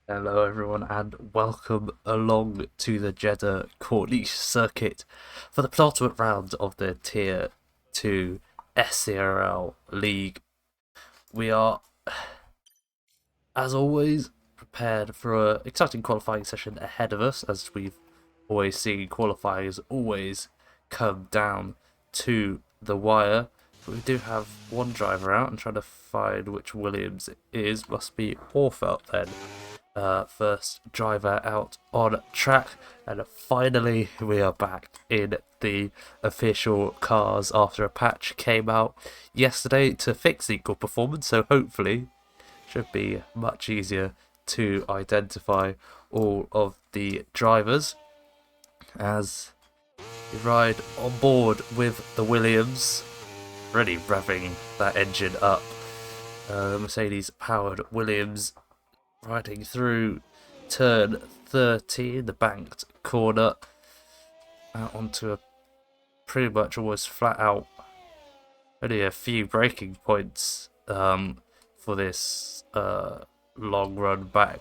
Hello everyone and welcome along to the Jeddah Corniche circuit for the penultimate round of the Tier 2 SERL League. We are, as always, prepared for an exciting qualifying session ahead of us, as we've always seen qualifiers always come down to the wire. But we do have one driver out and trying to find which Williams it is. Must be Orfelt then. First driver out on track, and finally we are back in the official cars after a patch came out yesterday to fix equal performance, so hopefully should be much easier to identify all of the drivers as we ride on board with the Williams, really revving that engine up. Mercedes powered Williams riding through turn 13, the banked corner, out onto a pretty much almost flat out, only a few braking points for this long run back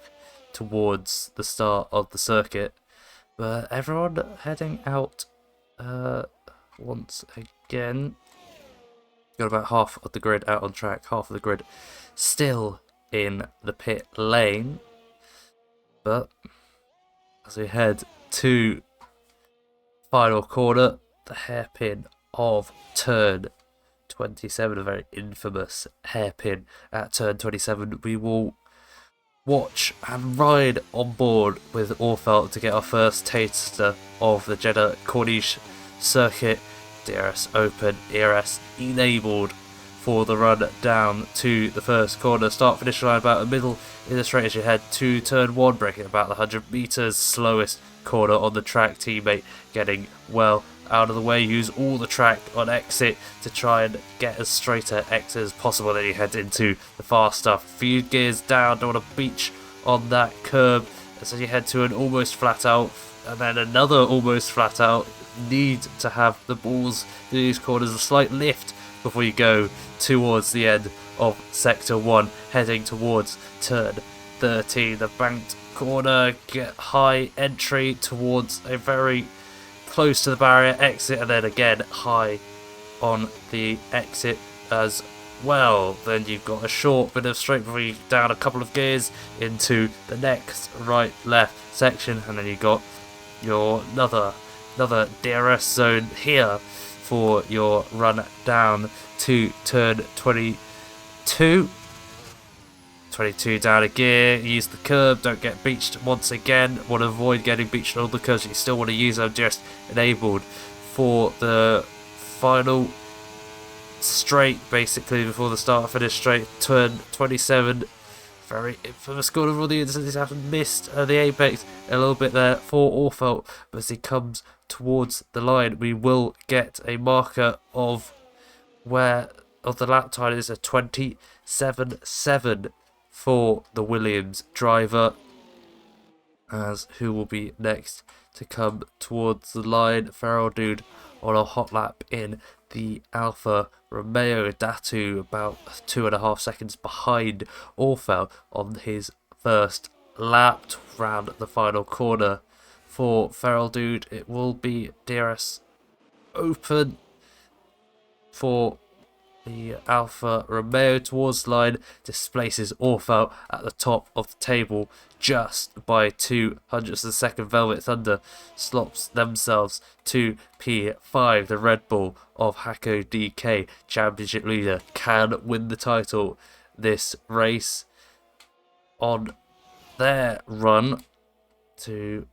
towards the start of the circuit. But everyone heading out once again. Got about half of the grid out on track, half of the grid still in the pit lane. But as we head to final corner, the hairpin of turn 27, a very infamous hairpin at turn 27, we will watch and ride on board with Orfelt to get our first taster of the Jeddah Corniche circuit. DRS open, ERS enabled for the run down to the first corner. Start finish line about the middle in the straight as you head to turn 1, braking about the 100 metres. Slowest corner on the track. Teammate getting well out of the way. Use all the track on exit to try and get as straight a exit as possible. Then you head into the fast stuff. Few gears down, don't want to beach on that curb. So you head to an almost flat out and then another almost flat out. Need to have the balls in these corners, a slight lift before you go towards the end of sector 1, heading towards turn 13. The banked corner, get high entry towards a very close to the barrier exit, and then again high on the exit as well. Then you've got a short bit of straight before you down a couple of gears into the next right left section, and then you got your another DRS zone here for your run down to turn 22. 22 down a gear, use the curb, don't get beached once again. Want to avoid getting beached on all the curbs, you still want to use them just enabled for the final straight, basically before the start finish straight. Turn 27, very infamous corner for the instances, haven't missed the apex a little bit there for Orfelt, but as he comes towards the line, we will get a marker of where of the lap time is a 27.7 for the Williams driver, as who will be next to come towards the line. Feral Dude on a hot lap in the Alfa Romeo. Datu about 2.5 seconds behind Orfel on his first lap round the final corner. For Feral Dude, it will be DRS open for the Alfa Romeo towards the line, displaces Orfel at the top of the table just by 0.02 of a second. Velvet Thunder slops themselves to P5. The Red Bull of Hako DK, championship leader, can win the title this race on their run to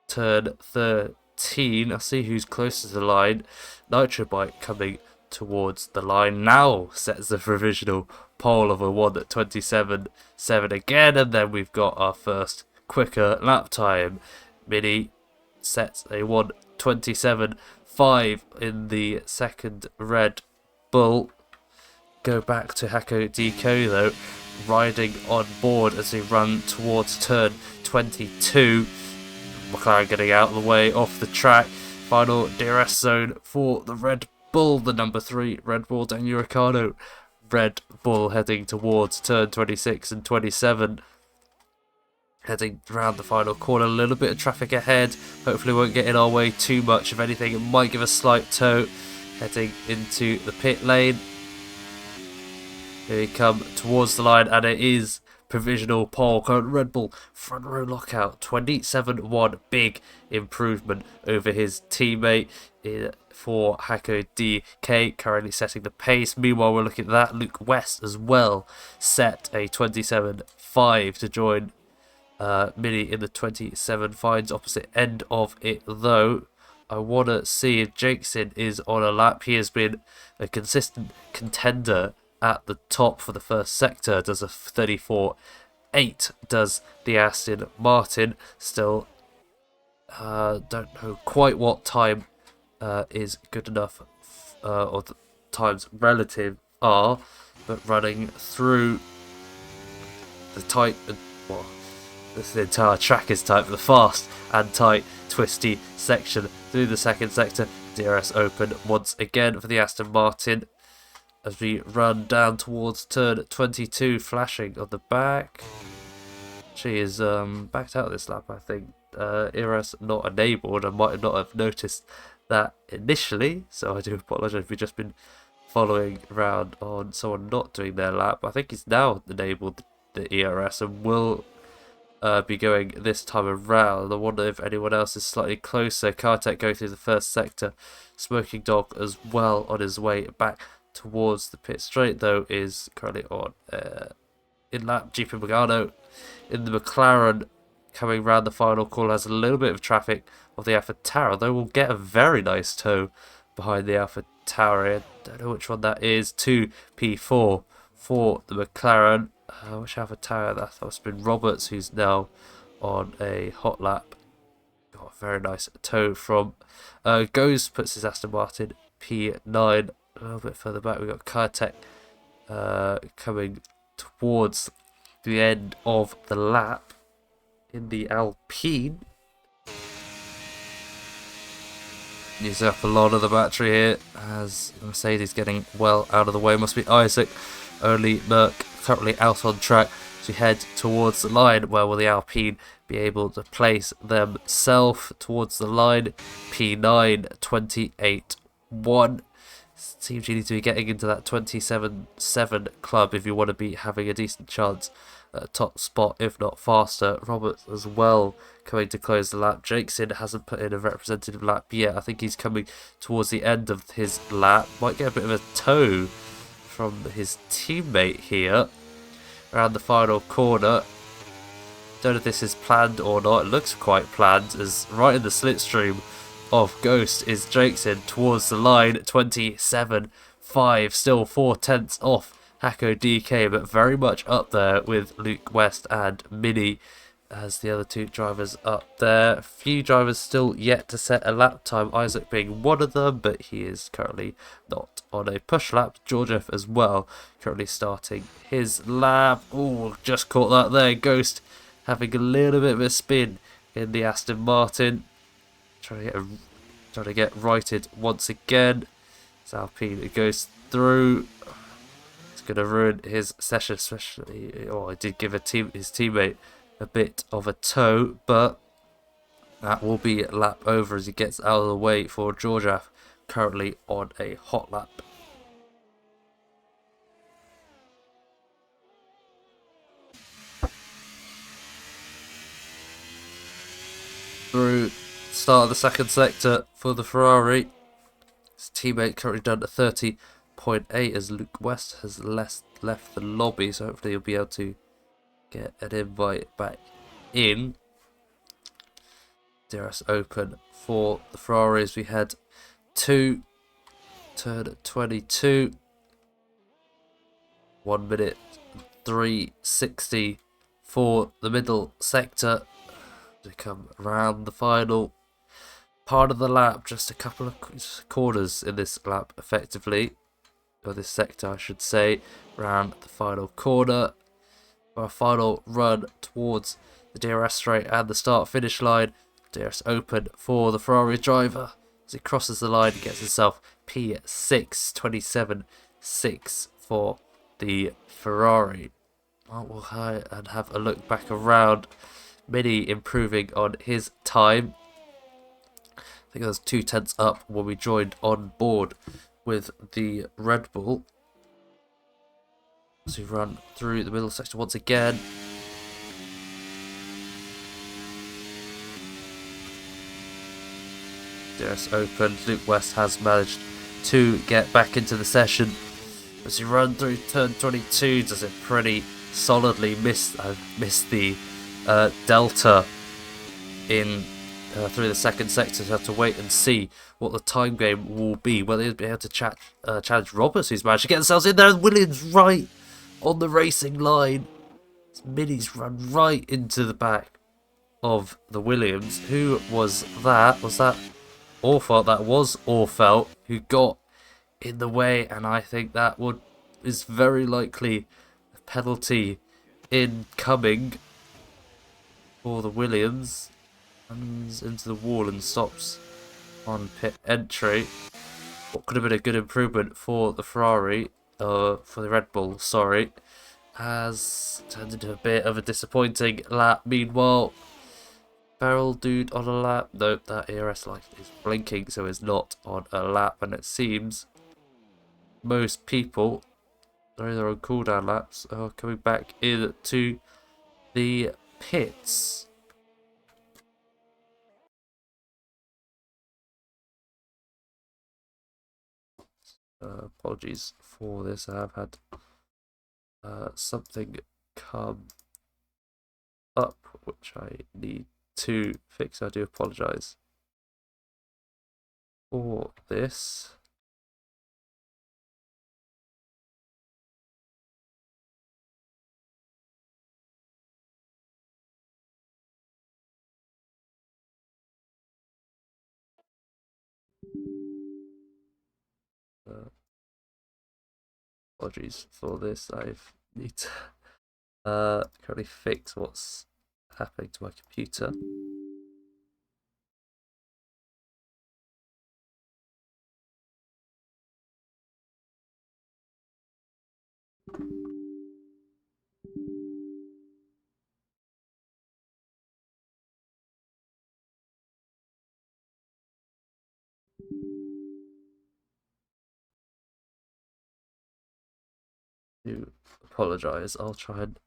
turn 13. I'll see who's closest to the line. Nitro Bike coming towards the line now sets the provisional pole of a 1:27.7 again, and then we've got our first quicker lap time. Mini sets a 1:27.5 in the second Red Bull. Go back to Hako DK though, riding on board as they run towards turn 22. McLaren getting out of the way off the track. Final DRS zone for the Red Bull, the number 3 Red Bull, Daniel Ricciardo. Red Bull heading towards turn 26 and 27. Heading round the final corner, a little bit of traffic ahead. Hopefully won't get in our way too much. If anything, it might give a slight tow. Heading into the pit lane. Here we come towards the line, and it is provisional pole. Current Red Bull front row lockout, 27-1, big improvement over his teammate for Hako DK, currently setting the pace. Meanwhile, we're looking at that. Luke West as well set a 27-5 to join Mini in the 27 finds. Opposite end of it though. I want to see if Jakeson is on a lap. He has been a consistent contender at the top for the first sector. Does a 34.8, does the Aston Martin. Still don't know quite what time is good enough, or the times relative are, but running through the tight, well, the entire track is tight, but the fast and tight, twisty section through the second sector. DRS open once again for the Aston Martin as we run down towards turn 22, flashing on the back. She is backed out this lap, I think. ERS not enabled. I might not have noticed that initially, so I do apologise if we've just been following around on someone not doing their lap. I think he's now enabled the ERS and will be going this time around. I wonder if anyone else is slightly closer. Kartek going through the first sector. Smoking Dog as well on his way back towards the pit straight, though, is currently on in lap. GP Magano in the McLaren coming round the final corner has a little bit of traffic of the Alpha Tower, though we'll get a very nice tow behind the Alpha Tower. I don't know which one that is. 2P4 for the McLaren. Which Alpha Tower? That must have been Roberts, who's now on a hot lap. Got a very nice tow from Ghost, puts his Aston Martin P9. A little bit further back, we've got Kartek coming towards the end of the lap in the Alpine. Using up a lot of the battery here as Mercedes getting well out of the way. Must be Isaac. Only Merck currently out on track to head towards the line. Where will the Alpine be able to place themselves towards the line? P9, 28-1. Seems you need to be getting into that 27-7 club if you want to be having a decent chance at top spot, if not faster. Roberts as well coming to close the lap. Jakeson hasn't put in a representative lap yet. I think he's coming towards the end of his lap. Might get a bit of a tow from his teammate here around the final corner. Don't know if this is planned or not. It looks quite planned, as right in the slipstream of Ghost is Jakeson towards the line. 27-5, still 4/10 off Hako DK, but very much up there with Luke West and Mini as the other two drivers up there. A few drivers still yet to set a lap time, Isaac being one of them, but he is currently not on a push lap. Georgiev as well, currently starting his lap. Oh, just caught that there. Ghost having a little bit of a spin in the Aston Martin. Trying to get righted once again. As Alpine goes through. It's going to ruin his session, especially. Oh, I did give his teammate a bit of a tow, but that will be lap over as he gets out of the way for Georgiev, currently on a hot lap. Through start of the second sector for the Ferrari. His teammate currently done a 30.8 as Luke West has left the lobby, so hopefully he'll be able to get an invite back in. DRS open for the Ferrari as we head to turn 22. 1 minute 3:60 for the middle sector to come around the final part of the lap. Just a couple of corners in this lap effectively, or this sector I should say, around the final corner. Our final run towards the DRS straight and the start finish line. DRS open for the Ferrari driver as he crosses the line. He gets himself P6, 27.6 for the Ferrari. We'll and have a look back around Mini improving on his time. I think it was 2/10 up when we joined on board with the Red Bull. So we run through the middle section once again. DRS open. Luke West has managed to get back into the session as he runs through turn 22. Does it pretty solidly. Missed the delta in through the second sector. So have to wait and see what the time game will be. Whether he'll be able to challenge Roberts, who's managed to get themselves in there. And Williams right on the racing line. Mini's run right into the back of the Williams. Who was that? Was that Orfelt? That was Orfelt who got in the way, and I think that is very likely a penalty incoming for the Williams. Comes into the wall and stops on pit entry. What could have been a good improvement for the Ferrari, for the Red Bull, sorry, has turned into a bit of a disappointing lap. Meanwhile, Barrel dude on a lap. Nope, that ERS light is blinking, so it's not on a lap, and it seems most people, they're on cooldown laps, are coming back into the pits. Apologies for this. I have had something come up which I need to fix. I do apologise for this. Apologies for this. I need to currently fix what's happening to my computer. Do apologise. I'll try and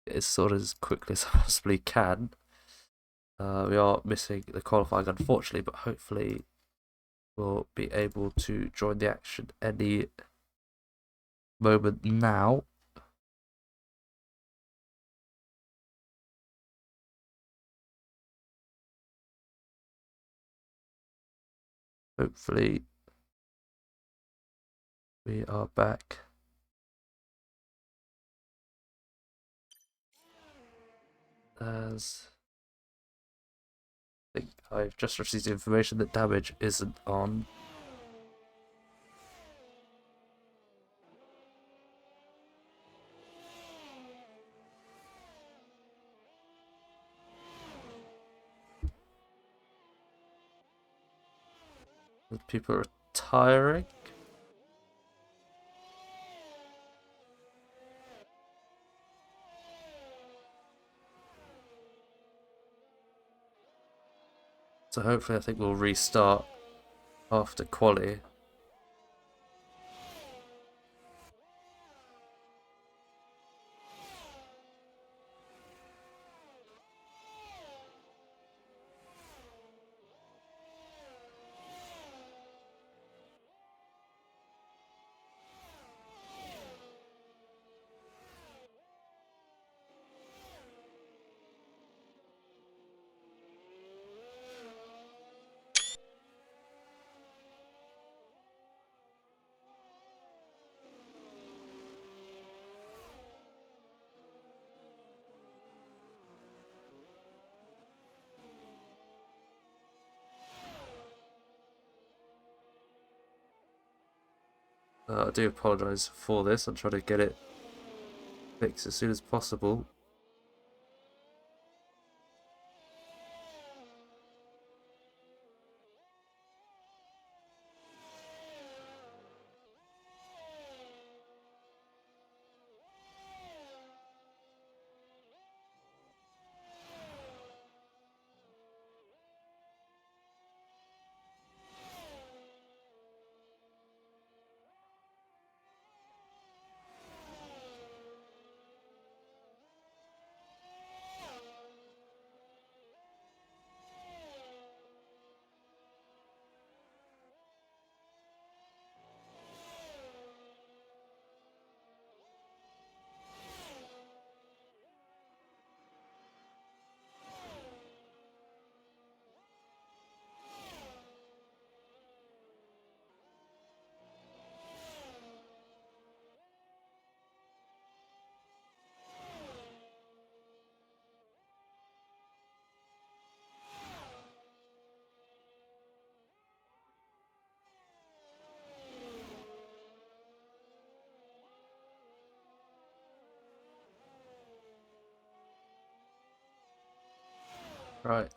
get it sorted as quickly as I possibly can. We are missing the qualifying, unfortunately, but hopefully we'll be able to join the action any moment now. Hopefully we are back. As I think I've just received information that damage isn't on. People are retiring. So hopefully I think we'll restart after quali. I do apologise for this. I'm trying to get it fixed as soon as possible. Right.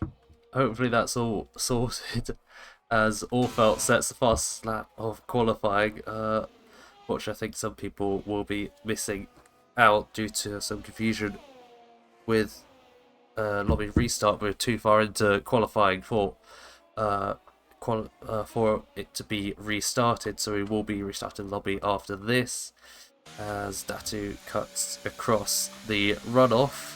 Hopefully that's all sorted as Orfelt sets the fastest lap of qualifying, which I think some people will be missing out due to some confusion with lobby restart. We're too far into qualifying for it to be restarted, so we will be restarting lobby after this as Datu cuts across the runoff.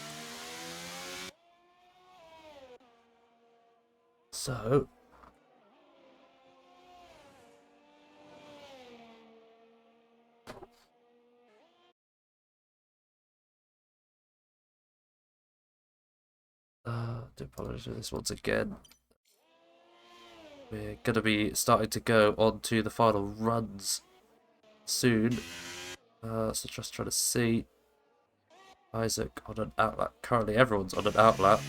So do apologize for this once again. We're going to be starting to go on to the final runs soon. So just trying to see. Isaac on an outlap. Currently everyone's on an outlap.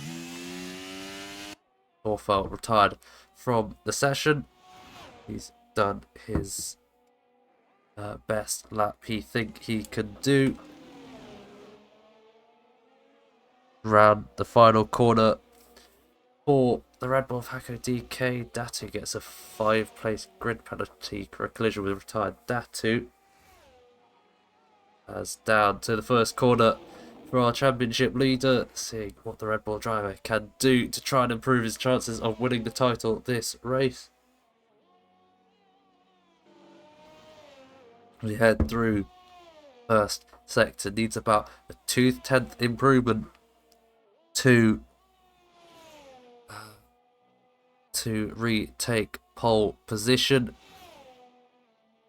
Orfelt retired from the session. He's done his best lap he think he can do. Round the final corner for the Red Bull of Hako DK. Datu gets a 5-place grid penalty for a collision with retired Datu. As down to the first corner for our championship leader, seeing what the Red Bull driver can do to try and improve his chances of winning the title this race. We head through first sector, needs about a 2/10 improvement to retake pole position.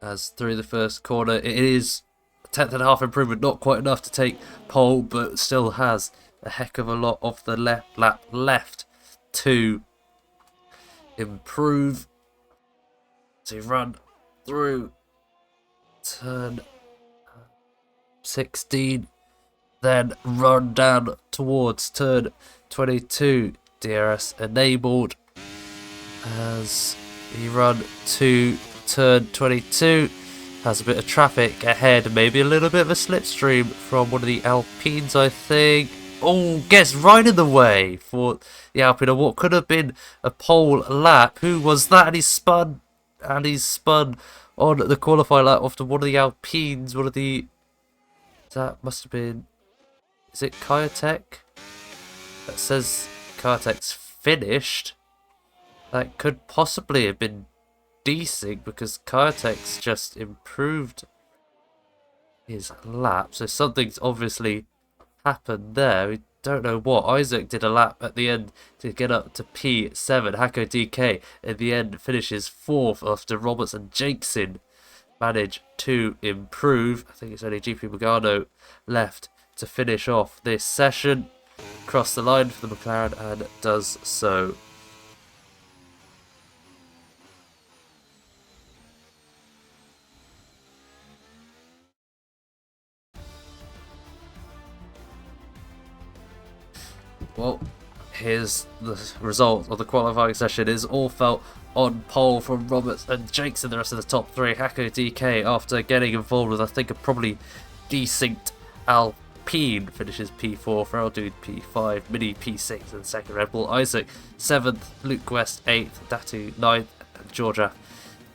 As through the first corner, it is a 10.5 improvement, not quite enough to take pole, but still has a heck of a lot of the lap left to improve. To run through turn 16, then run down towards turn 22. DRS enabled as we run to turn 22. Has a bit of traffic ahead, maybe a little bit of a slipstream from one of the Alpines, I think. Oh, gets right in the way for the Alpine on what could have been a pole lap. Who was that? And he's spun on the qualifying lap after one of the Alpines. One of the... That must have been... Is it Kiatech? That says Kiatech's finished. That could possibly have been desync because Kiatech's just improved his lap. So something's obviously happened there. We don't know what. Isaac did a lap at the end to get up to P7. Hako DK at the end finishes 4th after Roberts and Jakeson manage to improve. I think it's only GP Magano left to finish off this session. Cross the line for the McLaren and does so. Well, here's the result of the qualifying session. Is Orfelt on pole from Roberts and Jakes and the rest of the top 3. Hako DK, after getting involved with I think a probably desynced Alpine, finishes P4, Feral Dude P5, Mini P6 and second. Red Bull Isaac 7th, Luke West 8th, Datu 9th, and Georgia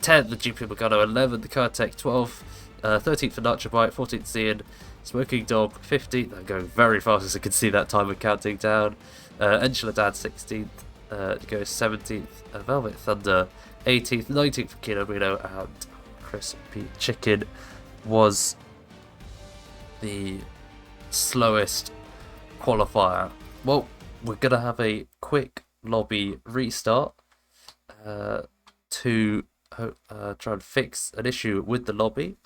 10th, the GP Magano 11th, the Kiatech 12th, 13th for Nachabite, 14th Zian, Smoking Dog 15th. I'm going very fast as I can see that timer counting down. Enchiladad 16th, goes 17th, Velvet Thunder 18th, 19th for Kino Reno, and Crispy Chicken was the slowest qualifier. Well, we're going to have a quick lobby restart to try and fix an issue with the lobby.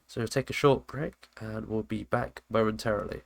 So we'll take a short break and we'll be back momentarily.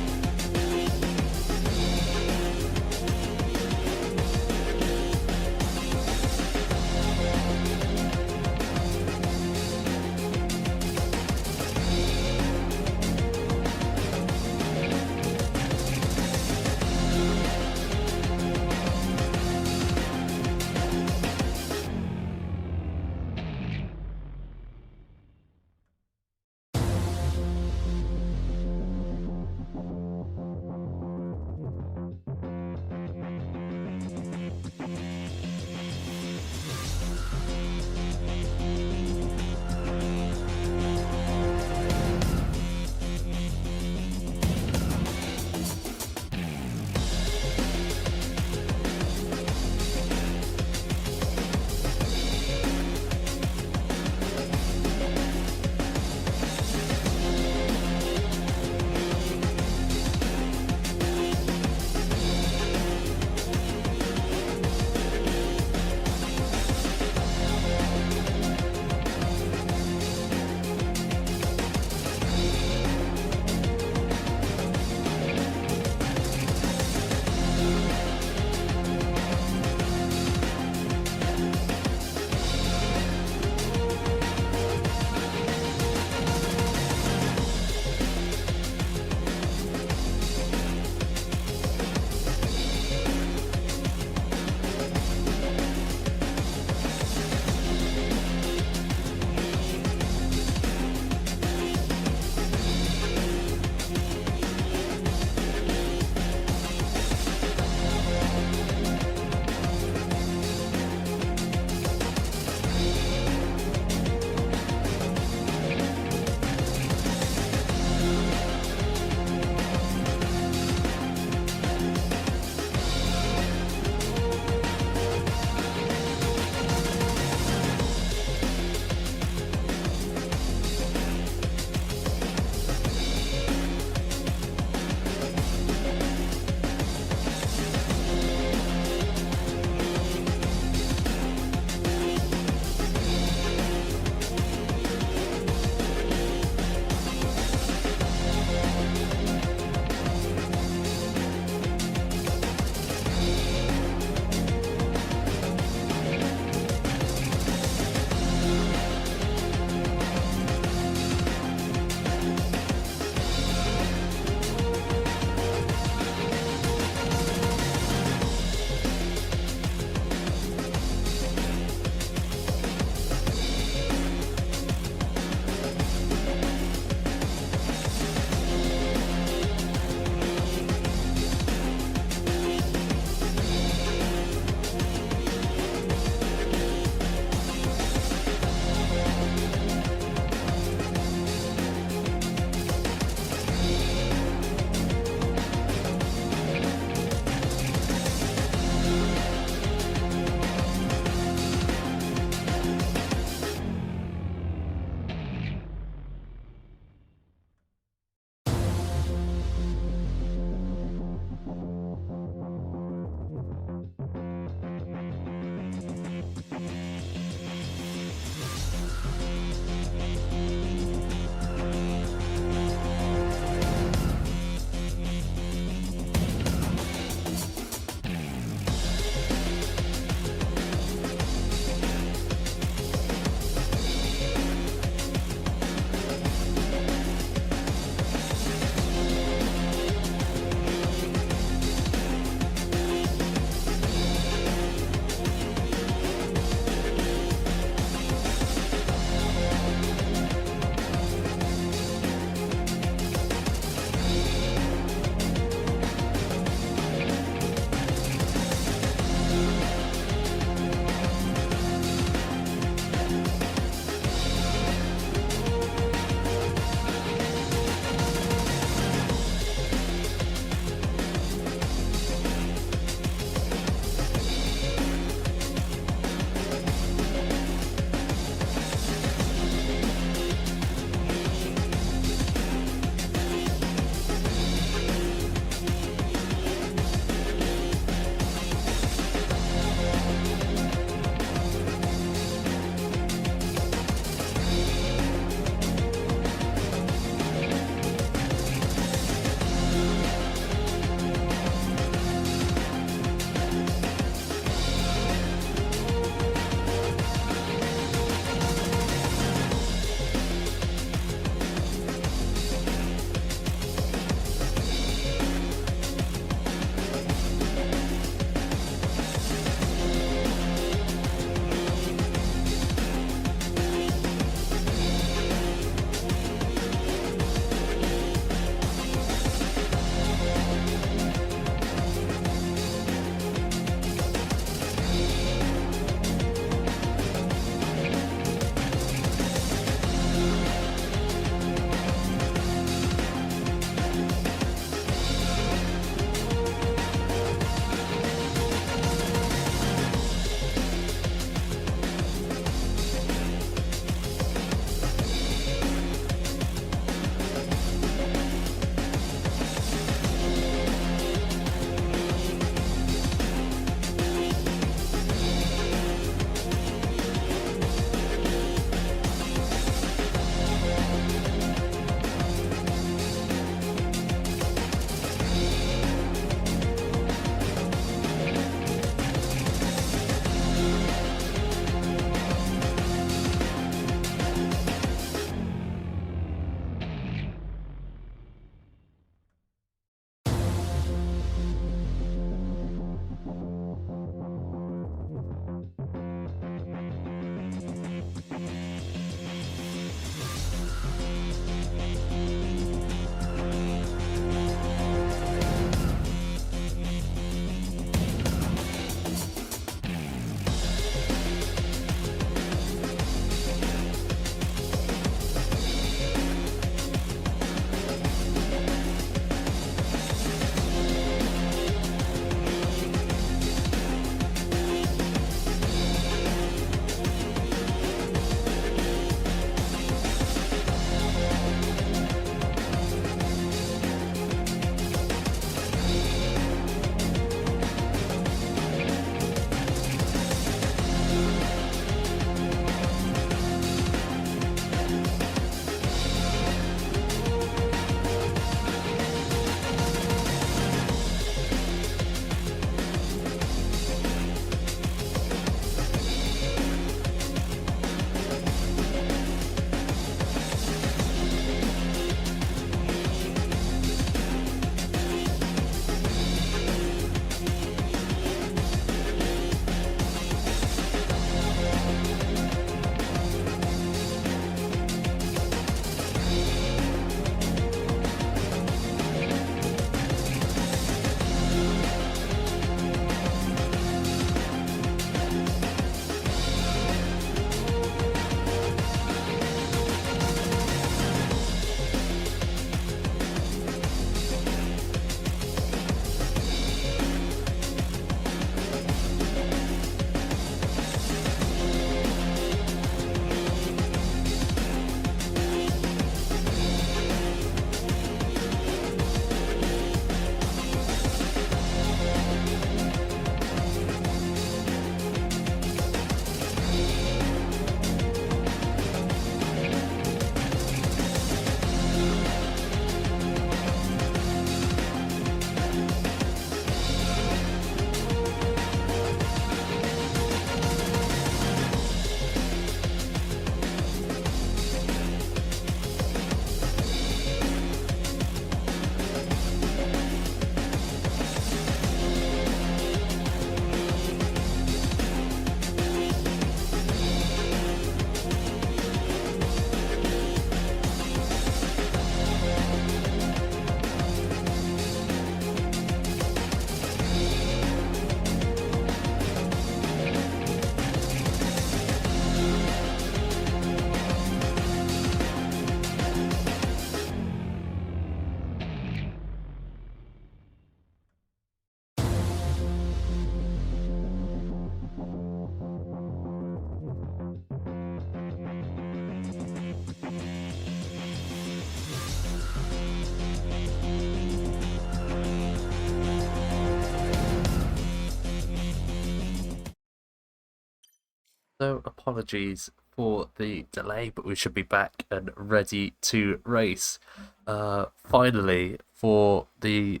So apologies for the delay, but we should be back and ready to race. Finally, for the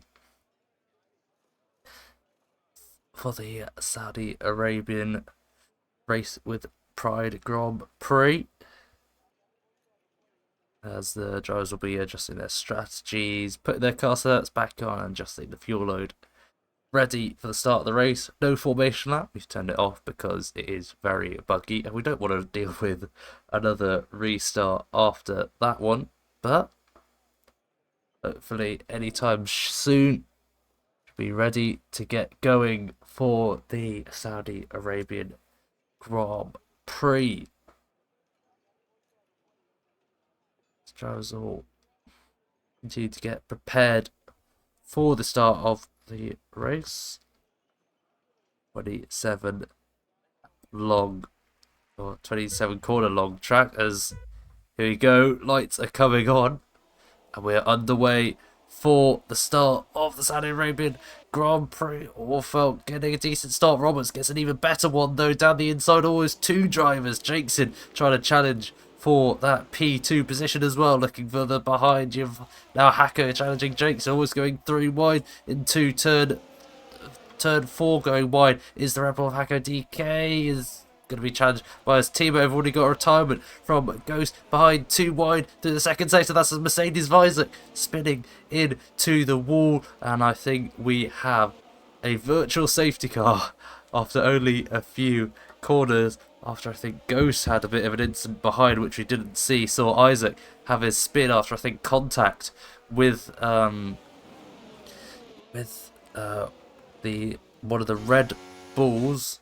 Saudi Arabian race with Pride Grand Prix, as the drivers will be adjusting their strategies, putting their car setups back on, and adjusting the fuel load. Ready for the start of the race. No formation lap. We've turned it off because it is very buggy and we don't want to deal with another restart after that one. But hopefully anytime soon, be ready to get going for the Saudi Arabian Grand Prix. Drivers all continue to get prepared for the start of the race. 27 long or 27 corner long track, as here we go, lights are coming on and we're underway for the start of the Saudi Arabian Grand Prix. Orfeld getting a decent start. Roberts gets an even better one though down the inside. Always two drivers. Jakeson trying to challenge for that P2 position as well, looking further behind. You've now Hacker challenging Jakeson, always going through wide into turn 4 going wide. Is the Rebel of Hacker DK is going to be challenged by his team. They've already got a retirement from Ghost behind 2 wide to the second sector. That's a Mercedes Visor spinning into the wall, and I think we have a virtual safety car after only a few corners. After I think Ghost had a bit of an incident behind, which we didn't see. Saw Isaac have his spin after I think contact with one of the Red Bulls.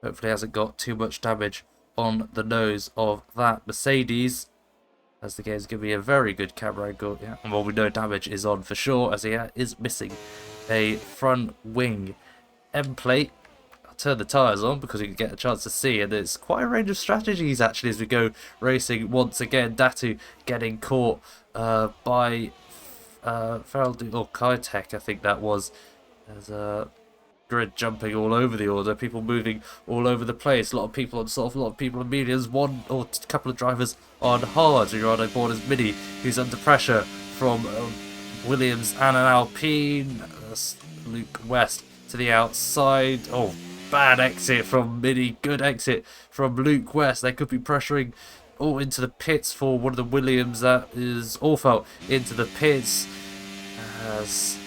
Hopefully hasn't got too much damage on the nose of that Mercedes, as the game's going to be a very good camera angle. Yeah, well, we know damage is on for sure, as he is missing a front wing end plate. I'll turn the tyres on because we can get a chance to see, and it's quite a range of strategies actually as we go racing once again. Datu getting caught by Feral or Kitech, I think that was, as grid jumping all over the order, people moving all over the place, a lot of people on soft, a lot of people on mediums, one or a couple of drivers on hard. You're on board as Mini, who's under pressure from Williams and an Alpine. Luke West to the outside. Oh, bad exit from Mini, good exit from Luke West. They could be pressuring into the pits for one of the Williams. That is Orfeld into the pits as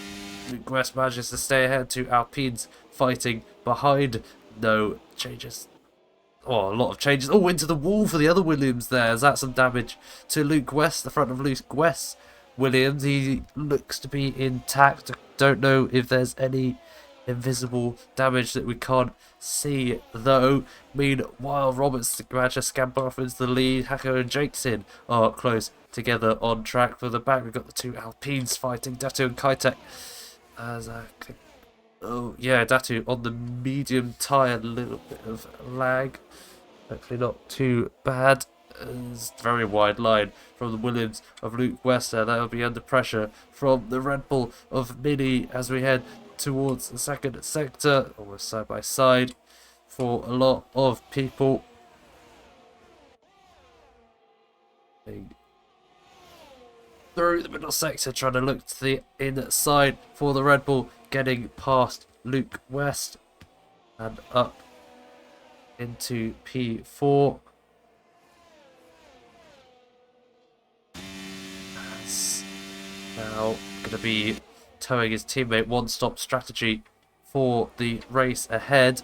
Luke West manages to stay ahead. Two Alpines fighting behind. No changes. Oh, a lot of changes. Oh, into the wall for the other Williams there. Is that some damage to Luke West? The front of Luke West Williams. He looks to be intact. Don't know if there's any invisible damage that we can't see though. Meanwhile, Roberts manages to scamper off into the lead. Hacker and Jakeson are close together on track. For the back, we've got the two Alpines fighting, Datu and Kitech. As oh yeah, Datu on the medium tyre, a little bit of lag. Hopefully not too bad. It's a very wide line from the Williams of Luke West there. That'll be under pressure from the Red Bull of Mini as we head towards the second sector, almost side by side for a lot of people. Through the middle sector, trying to look to the inside for the Red Bull, getting past Luke West and up into P4. That's now going to be towing his teammate. One-stop strategy for the race ahead.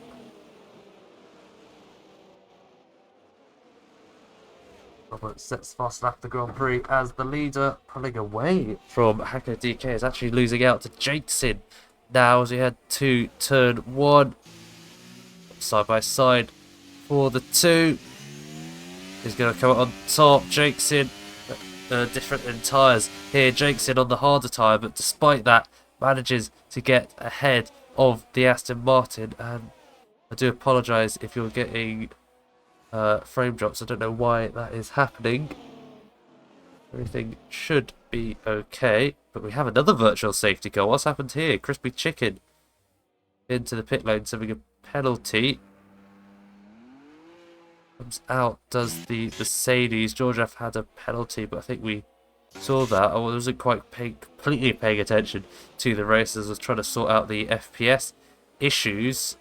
Robert sets fast lap the Grand Prix as the leader, pulling away from Hacker DK. Is actually losing out to Jakeson now as we head to turn 1. Side by side for the 2. He's going to come on top. Jakeson, different in tyres here. Jakeson on the harder tyre, but despite that, manages to get ahead of the Aston Martin. And I do apologise if you're getting frame drops. I don't know why that is happening. Everything should be okay, but we have another virtual safety car. What's happened here? Crispy Chicken into the pit lane, serving a penalty. Comes out, does the Mercedes. Georgia had a penalty, but I think we saw that. I wasn't quite completely paying attention to the races. I was trying to sort out the FPS issues.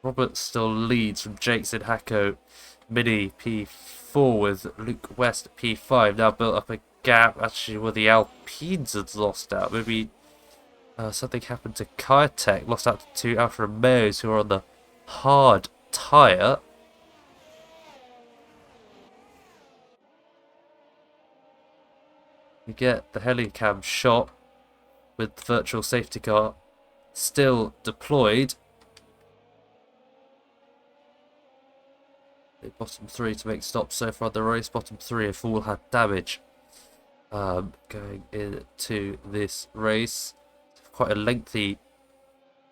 Robert still leads from Jakeson, Hacko, Mini P4 with Luke West P5. Now built up a gap. Actually, where the Alpines had lost out. Maybe something happened to Kitech. Lost out to two Alfa Romeos who are on the hard tyre. You get the helicam shot with the virtual safety car still deployed. Bottom three to make stops so far in the race. Bottom three have all had damage going into this race. Quite a lengthy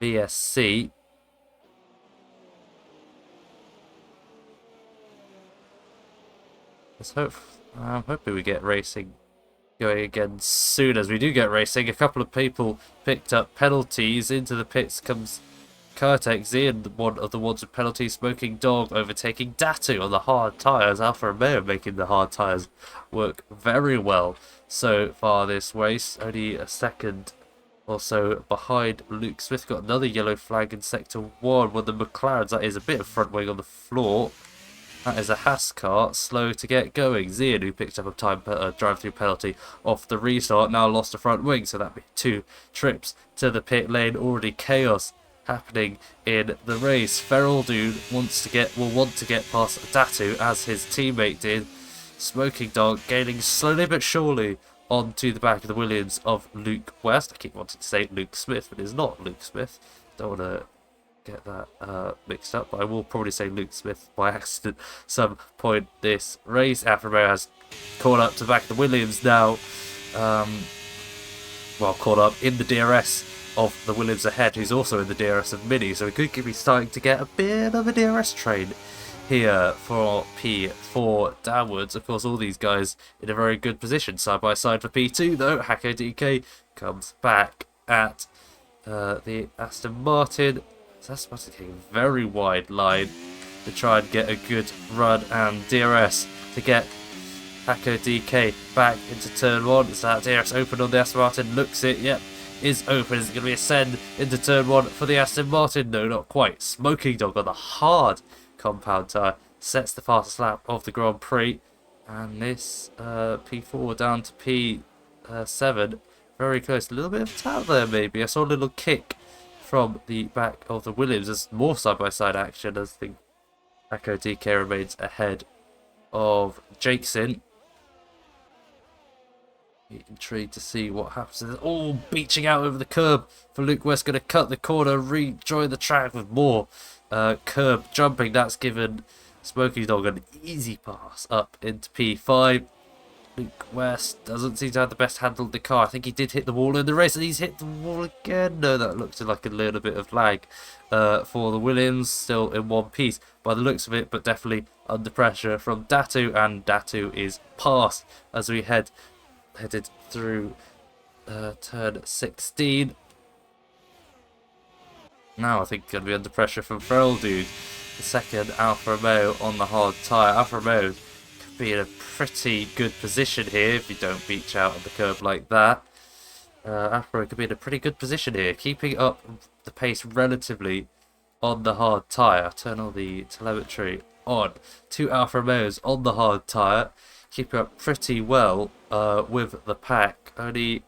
VSC. I'm hoping we get racing going again soon. As we do get racing, a couple of people picked up penalties. Into the pits comes Kurtex in, one of the ones with penalties. Smoking Dog overtaking Datu on the hard tyres. Alfa Romeo making the hard tyres work very well so far this race. Only a second or so behind Luke Smith. Got another yellow flag in sector 1. One of the McLarens, that is a bit of front wing on the floor. That is a Haas car, slow to get going. Zian, who picked up a time drive-through penalty off the restart, now lost a front wing, so that'd be 2 trips to the pit lane. Already chaos happening in the race. Feral Dude will want to get past Datu as his teammate did. Smoking Dog gaining slowly but surely onto the back of the Williams of Luke West. I keep wanting to say Luke Smith, but it's not Luke Smith. Don't want to get that mixed up, but I will probably say Luke Smith by accident some point this race. Alfa Romeo has caught up to the back of the Williams now. Well, caught up in the DRS of the Williams ahead, who's also in the DRS of Mini, so we could be starting to get a bit of a DRS train here for P4 downwards. Of course, all these guys in a very good position side by side for P2, though. Hacko DK comes back at the Aston Martin. So Aston Martin taking a very wide line to try and get a good run and DRS to get Hacko DK back into turn 1. Is that DRS open on the Aston Martin? Looks it, yep, is open. Is it going to be a send into turn 1 for the Aston Martin? No, not quite. Smoking Dog on the hard compound tyre sets the fastest lap of the Grand Prix, and this P4 down to P7, very close. A little bit of tap there maybe. I saw a little kick from the back of the Williams. There's more side-by-side action as the Hacko DK remains ahead of Jakeson. Intrigued to see what happens. It's all beaching out over the curb for Luke West. Going to cut the corner, rejoin the track with more curb jumping. That's given Smoking Dog an easy pass up into P5. Luke West doesn't seem to have the best handle of the car. I think he did hit the wall in the race, and he's hit the wall again. No, that looks like a little bit of lag for the Williams. Still in one piece by the looks of it, but definitely under pressure from Datu, and Datu is passed as we headed through turn 16. Now I think going to be under pressure from Feral Dude. The second Alfa Romeo on the hard tyre. Alfa Romeo could be in a pretty good position here if you don't beach out on the curb like that. Alfa Romeo could be in a pretty good position here, keeping up the pace relatively on the hard tyre. Turn all the telemetry on. 2 Alfa Romeos on the hard tyre, keeping up pretty well with the pack. Only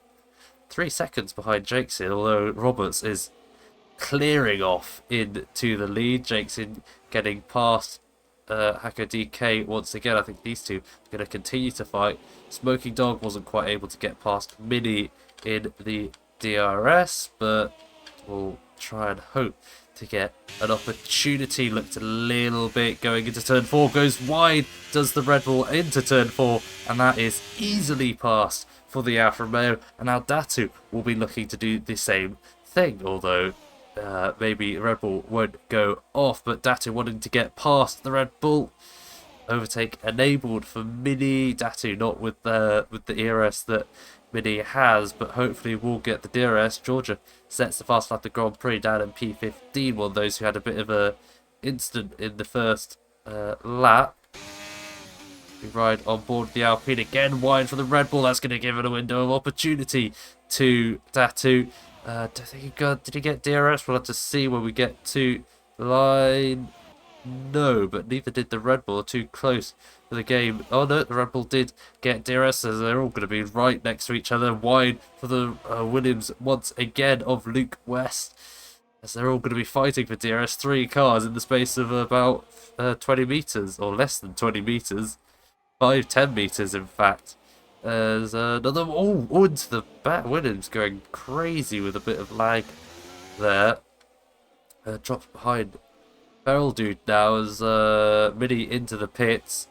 3 seconds behind Jakeson, although Roberts is clearing off into the lead. Jakeson getting past Hacko DK once again. I think these two are going to continue to fight. Smoking Dog wasn't quite able to get past Mini in the DRS, but we'll try and hope to get an opportunity. Looked a little bit going into turn 4, goes wide, does the Red Bull into turn 4, and that is easily passed for the Alfa Romeo. And now Datu will be looking to do the same thing, although maybe Red Bull won't go off, but Datu wanting to get past the Red Bull. Overtake enabled for Mini. Datu not with the ERS that Mini has, but hopefully we'll get the DRS. Georgia sets the fast lap the Grand Prix down in P15. One of those who had a bit of a incident in the first lap. We ride on board the Alpine again, wide for the Red Bull. That's going to give it a window of opportunity to Datu. Don't think he got. Did he get DRS? We'll have to see when we get to the line. No, but neither did the Red Bull. Too close for the game. Oh no, the Red Bull did get DRS, as they're all going to be right next to each other. Wide for the Williams once again of Luke West, as they're all going to be fighting for DRS. 3 cars in the space of about 20 meters, or less than 20 meters. 10 meters in fact. There's another into the back. Williams going crazy with a bit of lag there. Drops behind SERL dude now as Mini into the pits.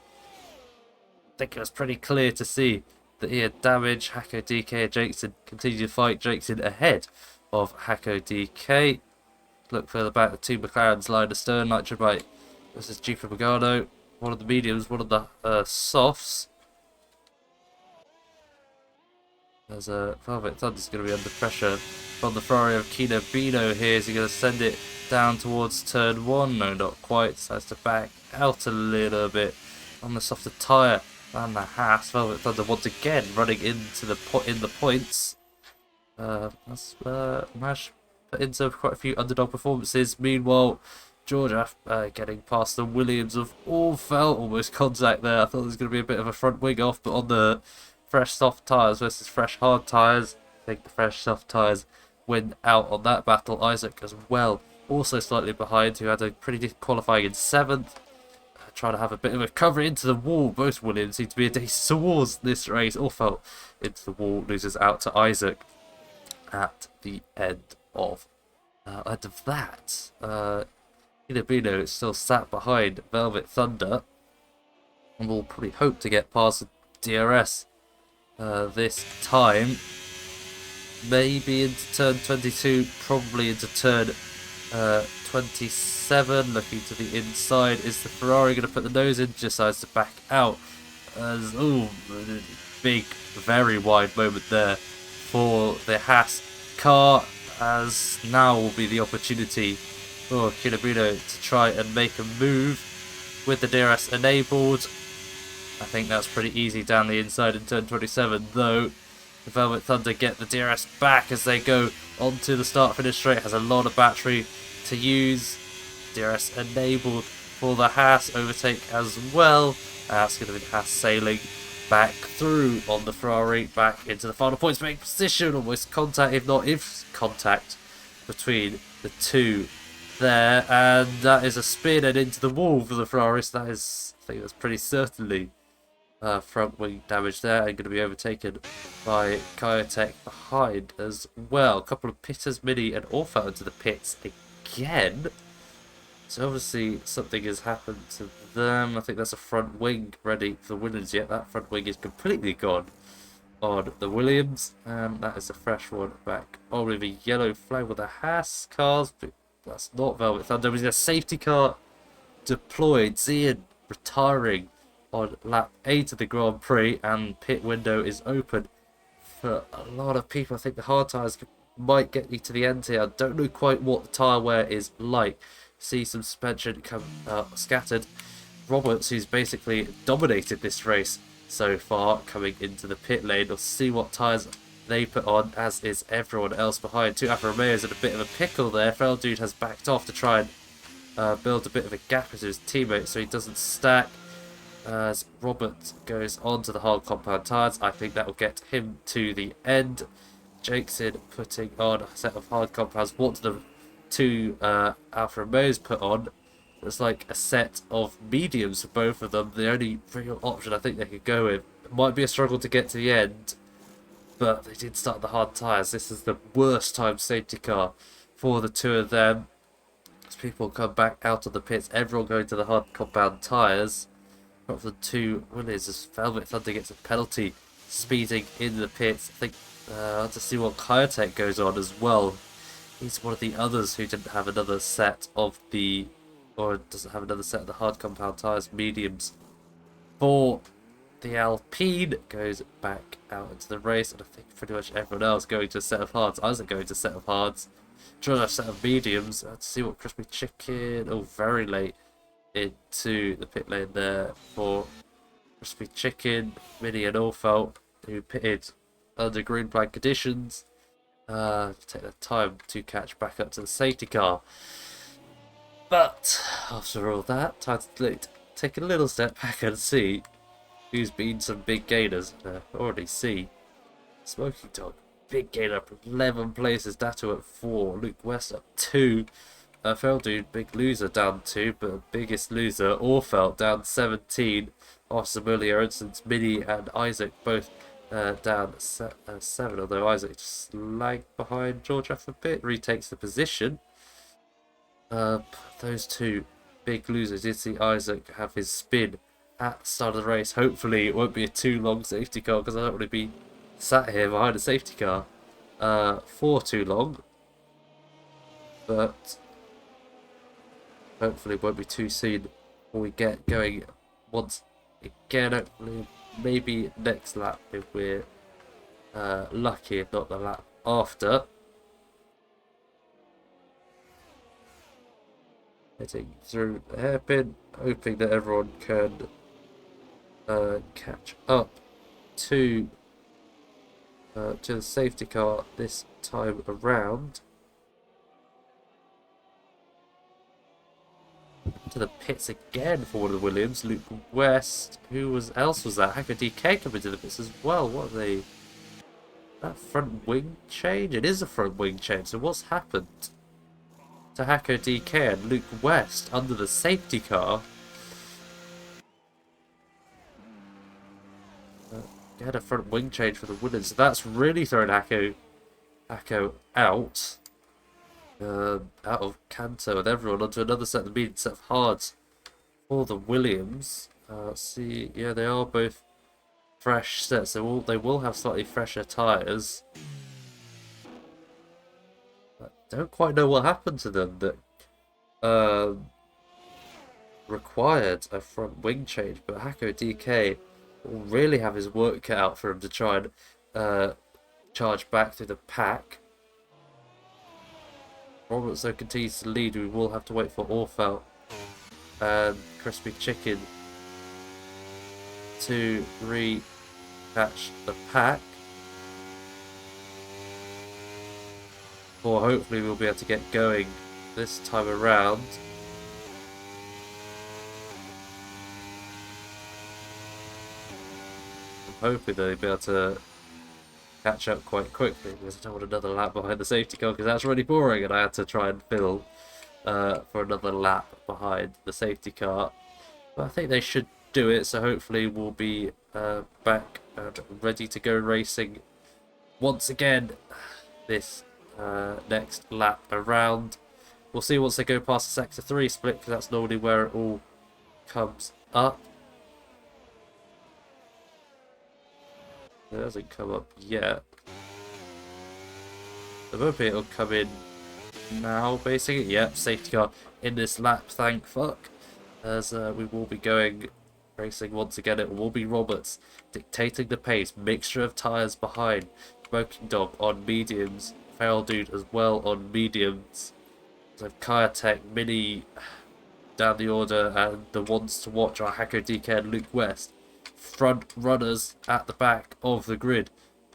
I think it was pretty clear to see that he had damage. Hako, DK and Jakeson continue to fight. Jakeson ahead of Hako, DK. Look further back, the two McLarens line astern. Nitrobite versus Jeep Pagano. One of the mediums, one of the softs. As Velvet Thunder's going to be under pressure from the Ferrari of Kino Bino here. Is he going to send it down towards turn 1? No, not quite. Decides to back out a little bit on the softer tyre than the Haas. Velvet Thunder once again running into the points. That's managed to put into quite a few underdog performances. Meanwhile, Georgia getting past the Williams of all felt almost contact there. I thought there was going to be a bit of a front wing off, but on the fresh soft tyres versus fresh hard tyres, I think the fresh soft tyres win out on that battle. Isaac as well, also slightly behind, who had a pretty decent qualifying in 7th. Trying to have a bit of a cover into the wall. Both Williams seem to be a day towards this race. All felt into the wall, loses out to Isaac at the end of that. Inabino is still sat behind Velvet Thunder and will probably hope to get past DRS this time. Maybe into turn 22, probably into turn 27. Looking to the inside, is the Ferrari going to put the nose in? Decides to back out. As big, very wide moment there for the Haas car, as now will be the opportunity for Kinabino to try and make a move with the DRS enabled. I think that's pretty easy down the inside in turn 27, though. The Velvet Thunder get the DRS back as they go onto the start-finish straight. Has a lot of battery to use. DRS enabled for the Haas. Overtake as well. That's going to be the Haas sailing back through on the Ferrari, back into the final points making position. Almost contact, if not if contact, between the two there. And that is a spin and into the wall for the Ferrari. So that is, I think that's pretty certainly front wing damage there, and going to be overtaken by Kyotek behind as well. A couple of pitters, Mini and Orpha into the pits again. So obviously something has happened to them. I think that's a front wing ready for the Williams yet. That front wing is completely gone on the Williams, and that is a fresh one back on with a yellow flag with the Haas cars, but that's not Velvet Thunder. There's a safety car deployed. Zian retiring on lap 8 of the Grand Prix, and pit window is open for a lot of people. I think the hard tyres might get you to the end here. I don't know quite what the tyre wear is like. See some suspension come scattered. Roberts, who's basically dominated this race so far, coming into the pit lane. We'll see what tyres they put on, as is everyone else behind. Two Alfa Romeos in a bit of a pickle there. Ferrell dude has backed off to try and build a bit of a gap into his teammate so he doesn't stack. As Robert goes on to the hard compound tyres, I think that will get him to the end. Jakeson putting on a set of hard compounds. What do the two Alfa Romeos put on? It's like a set of mediums for both of them. The only real option I think they could go with. It might be a struggle to get to the end, but they did start the hard tyres. This is the worst time safety car for the two of them. As people come back out of the pits, everyone going to the hard compound tyres. Not for the two Williams, as Velvet Thunder gets a penalty speeding in the pits. I think to see what Kyotek goes on as well. He's one of the others who didn't have another set of the, or doesn't have another set of the hard compound tyres, mediums. For the Alpine, goes back out into the race, and I think pretty much everyone else going to a set of hards. Isaac going to a set of hards. Trying a set of mediums. To see what crispy chicken. Oh, very late into the pit lane there for Crispy Chicken, Mini and Allfelt, who pitted under green flag conditions. Take the time to catch back up to the safety car. But after all that, time to take a little step back and see who's been some big gainers. Already see Smoking Dog, big gainer up 11 places, Datto at 4, Luke West up 2, Dude, big loser down 2, but biggest loser, Orfelt down 17, Officer Muller, Instance, Mini and Isaac both down 7, although Isaac just lagged behind George a bit, retakes the position. Those two big losers. Did see Isaac have his spin at the start of the race. Hopefully it won't be a too long safety car, because I don't want to be sat here behind a safety car for too long. But hopefully it won't be too soon when we get going once again. Hopefully maybe next lap if we're lucky, if not the lap after. Heading through the hairpin, hoping that everyone can catch up to the safety car this time around. To the pits again for one of the Williams. Luke West. Who else was that? Hacker DK coming to the pits as well. What are they? That front wing change? It is a front wing change. So what's happened to Hacker DK and Luke West under the safety car? They had a front wing change for the Williams. So that's really thrown Hacko out. Out of Canto with everyone onto another set of the medium set of hards for the Williams. See, yeah, they are both fresh sets. They will have slightly fresher tyres. I don't quite know what happened to them that required a front wing change, but Hacko DK will really have his work cut out for him to try and charge back through the pack. Robertson continues to lead. We will have to wait for Orfelt and Crispy Chicken to re-catch the pack. Or hopefully we'll be able to get going this time around. I'm hoping they'll be able to catch up quite quickly, because I don't want another lap behind the safety car, because that's really boring and I had to try and fill for another lap behind the safety car. But I think they should do it, so hopefully we'll be back and ready to go racing once again this next lap around. We'll see once they go past the Sector 3 split, because that's normally where it all comes up. It hasn't come up yet. I'm hoping it'll come in now, basically. Yep, safety car in this lap, thank fuck. As we will be going racing once again. It will be Roberts dictating the pace. Mixture of tyres behind. Smoking Dog on mediums. Feral Dude as well on mediums. So Kaya Tech, Mini down the order, and the ones to watch are Hacker DK and Luke West. Front runners at the back of the grid,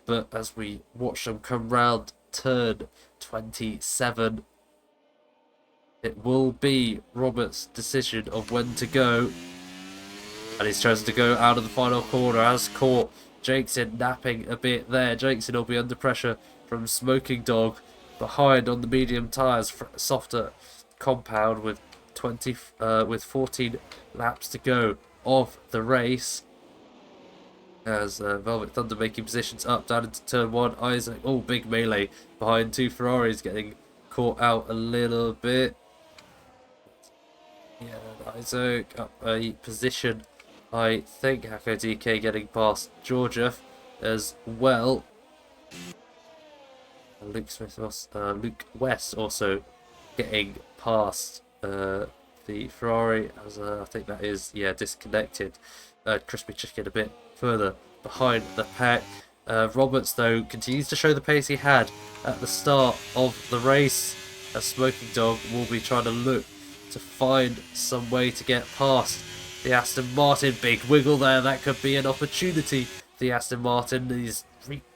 but as we watch them come round turn 27, it will be Robert's decision of when to go, and he's chosen to go out of the final corner. As caught Jakeson napping a bit there. Jakeson will be under pressure from Smoking Dog behind on the medium tyres, softer compound with 14 laps to go of the race. As Velvet Thunder making positions up down into turn 1. Isaac, oh, big melee behind two Ferraris, getting caught out a little bit. Yeah, Isaac up a position. I think Hacko DK getting past Georgia as well. Luke West also getting past the Ferrari, as I think that is, yeah, disconnected. Crispy Chicken a bit further behind the pack. Roberts, though, continues to show the pace he had at the start of the race. A Smoking Dog will be trying to look to find some way to get past the Aston Martin. Big wiggle there. That could be an opportunity. The Aston Martin is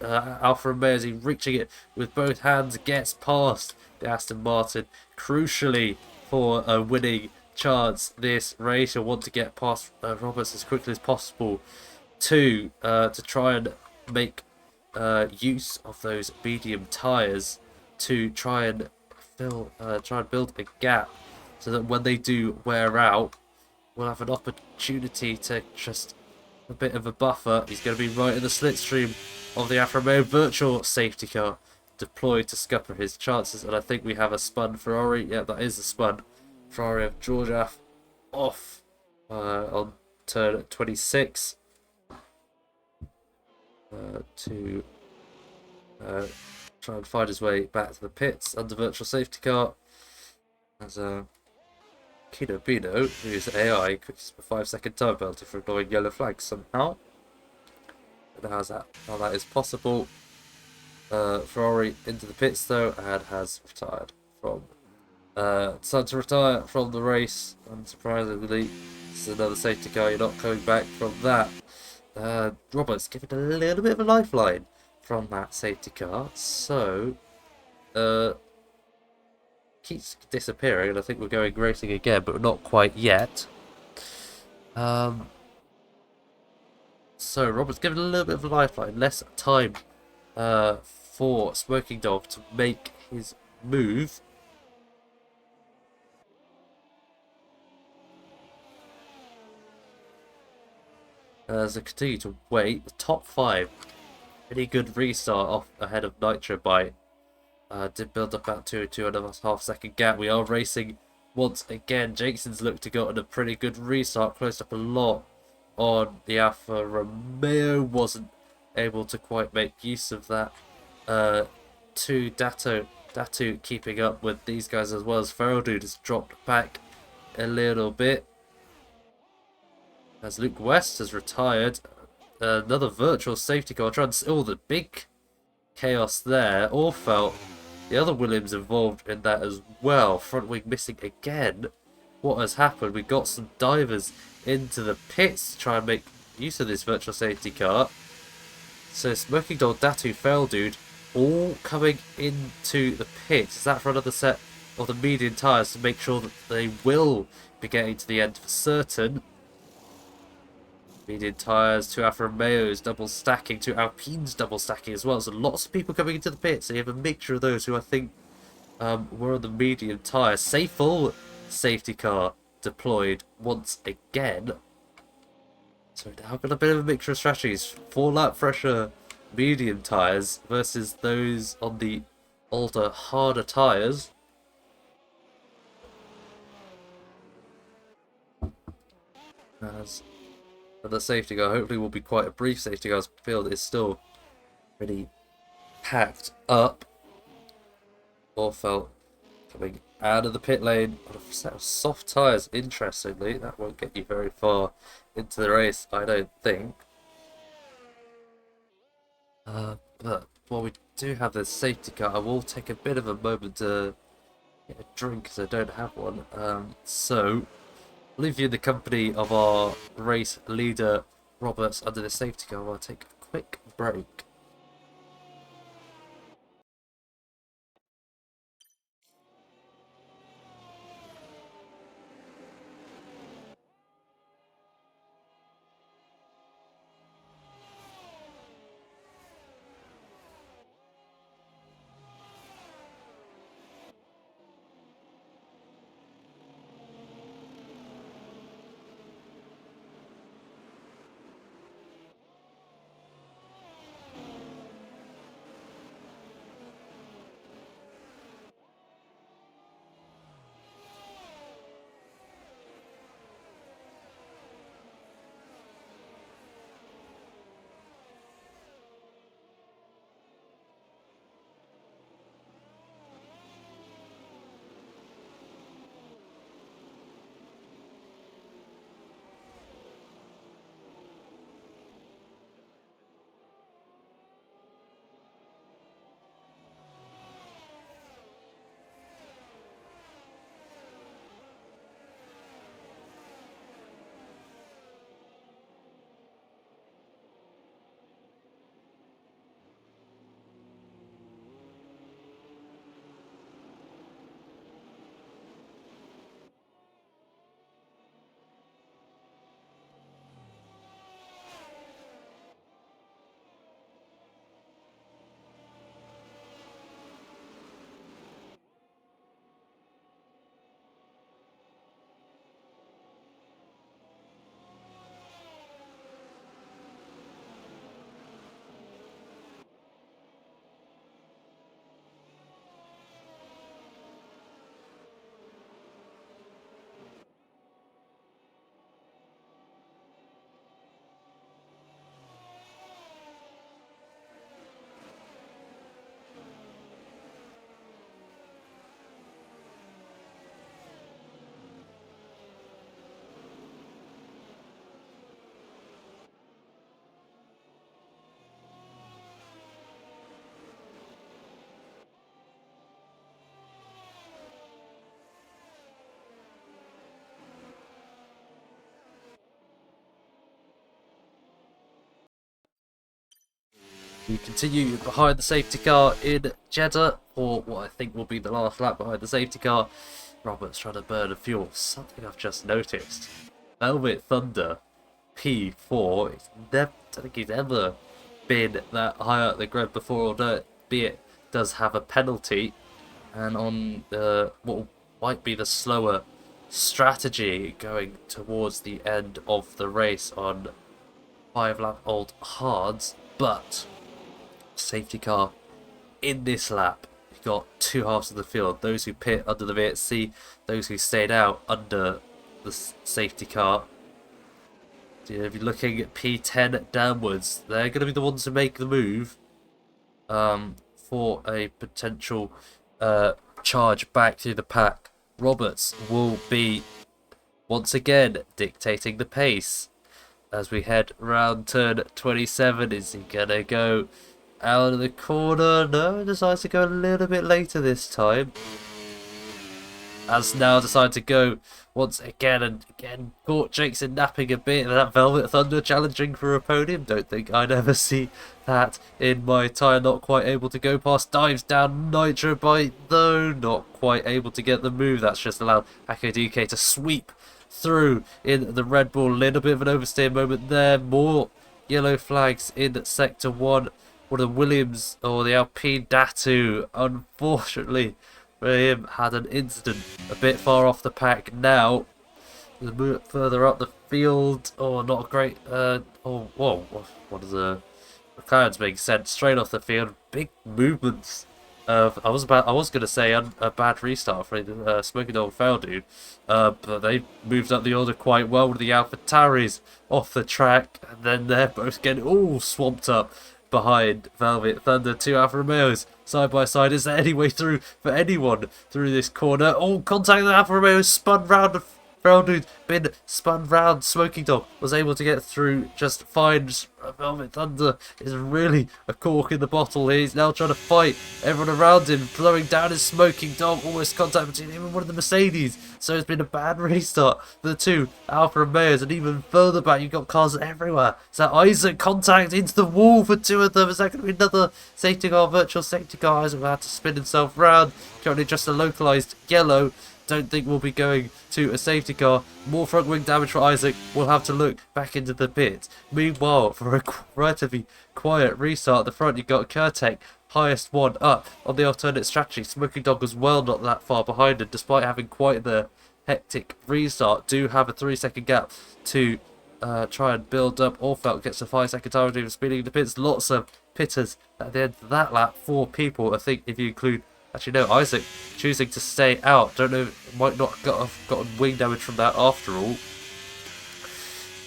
Alfa Romeo is reaching it with both hands. Gets past the Aston Martin. Crucially for a winning chance this race, you'll want to get past Roberts as quickly as possible to try and make use of those medium tyres to try and build a gap so that when they do wear out, we'll have an opportunity to just a bit of a buffer. He's going to be right in the slipstream of the Alfa Romeo virtual safety car deployed to scupper his chances, and I think we have a spun Ferrari. Yeah, that is a spun Ferrari of Georgia off on turn 26 to try and find his way back to the pits under virtual safety car as Kino Bino, who's AI, quits a 5-second time penalty for ignoring yellow flags somehow. And how that is possible. Ferrari into the pits though, and has retired from decided to retire from the race. Unsurprisingly, this is another safety car. You're not coming back from that. Roberts giving a little bit of a lifeline from that safety car, so keeps disappearing, and I think we're going racing again, but not quite yet. So Roberts giving a little bit of a lifeline, less time for Smoking Dog to make his move. As I continue to wait, the top 5, pretty good restart off ahead of Nitro Bite. Did build up about 2.5 second gap. We are racing once again. Jenkinson's looked to go on a pretty good restart, closed up a lot on the Alfa Romeo. Wasn't able to quite make use of that. Datu keeping up with these guys as well as Feral Dude has dropped back a little bit. As Luke West has retired. Another virtual safety car trying to... Oh, the big chaos there. All felt the other Williams involved in that as well. Front wing missing again. What has happened? We got some divers into the pits to try and make use of this virtual safety car. So Smoking Dog, Datu, Feral Dude, all coming into the pits. Is that for another set of the medium tyres to make sure that they will be getting to the end for certain? Medium tyres, 2 Alfa Romeos double stacking, 2 Alpines double stacking as well. So lots of people coming into the pits. So you have a mixture of those who I think were on the medium tyres. Full safety car deployed once again. So now I've got a bit of a mixture of strategies. 4 lap fresher medium tyres versus those on the older, harder tyres. As the safety car hopefully will be quite a brief safety car. Field is still pretty packed up. Orfeld coming out of the pit lane on a set of soft tyres. Interestingly, that won't get you very far into the race, I don't think. But while we do have the safety car, I will take a bit of a moment to get a drink because I don't have one. So I'll leave you in the company of our race leader, Roberts, under the safety car. I'll take a quick break. We continue behind the safety car in Jeddah for what I think will be the last lap behind the safety car. Roberts trying to burn a fuel. Something I've just noticed. Velvet Thunder P4. I don't think he's ever been that high up the grid before, although it does have a penalty. And on what might be the slower strategy going towards the end of the race on 5-lap-old hards, but safety car in this lap. You've got two halves of the field, those who pit under the VSC, those who stayed out under the safety car. So if you're looking at P10 downwards, they're going to be the ones who make the move for a potential charge back through the pack. Roberts will be once again dictating the pace as we head round turn 27. Is he gonna go out of the corner? No, decides to go a little bit later this time. As now decided to go once again, and again caught Jakeson napping a bit. That Velvet Thunder challenging for a podium. Don't think I'd ever see that in my tyre. Not quite able to go past. Dives down Nitro Bite though. Not quite able to get the move. That's just allowed Hakodike to sweep through in the Red Bull. Little bit of an oversteer moment there. More yellow flags in sector 1. One of the Williams or the Alpine Datu, unfortunately for him, had an incident a bit far off the pack now. A bit further up the field. Oh, not a great oh whoa, what is the McLaren's being sent straight off the field. Big movements. I was gonna say a bad restart for the Smoking Dog Fail dude, but they moved up the order quite well with the AlphaTauris off the track, and then they're both getting all swamped up behind Velvet Thunder. Two Alfa Romeos side by side. Is there any way through for anyone through this corner? Oh, contact the Alfa Romeo spun round. Fail dude been spun round. Smoking Dog was able to get through just fine. Velvet Thunder is really a cork in the bottle here. He's now trying to fight everyone around him, blowing down his Smoking Dog. Almost contact between him and one of the Mercedes. So it's been a bad restart for the two Alfa Romeos, and even further back you've got cars everywhere. So Isaac contact into the wall for two of them. Is that going to be another safety car, virtual safety car? Isaac will have to spin himself round. Currently just a localised yellow. Don't think we'll be going to a safety car. More front wing damage for Isaac. We'll have to look back into the pit. Meanwhile, for a relatively quiet restart at the front, you've got Kurtek, highest one up on the alternate strategy. Smoking Dog as well, not that far behind, and despite having quite the hectic restart, do have a 3-second gap to try and build up. Orfelt gets a 5-second time reduction, speeding in the pits. Lots of pitters at the end of that lap. 4 people, I think, if you include. Actually, no, Isaac choosing to stay out. Don't know, might not have gotten wing damage from that after all.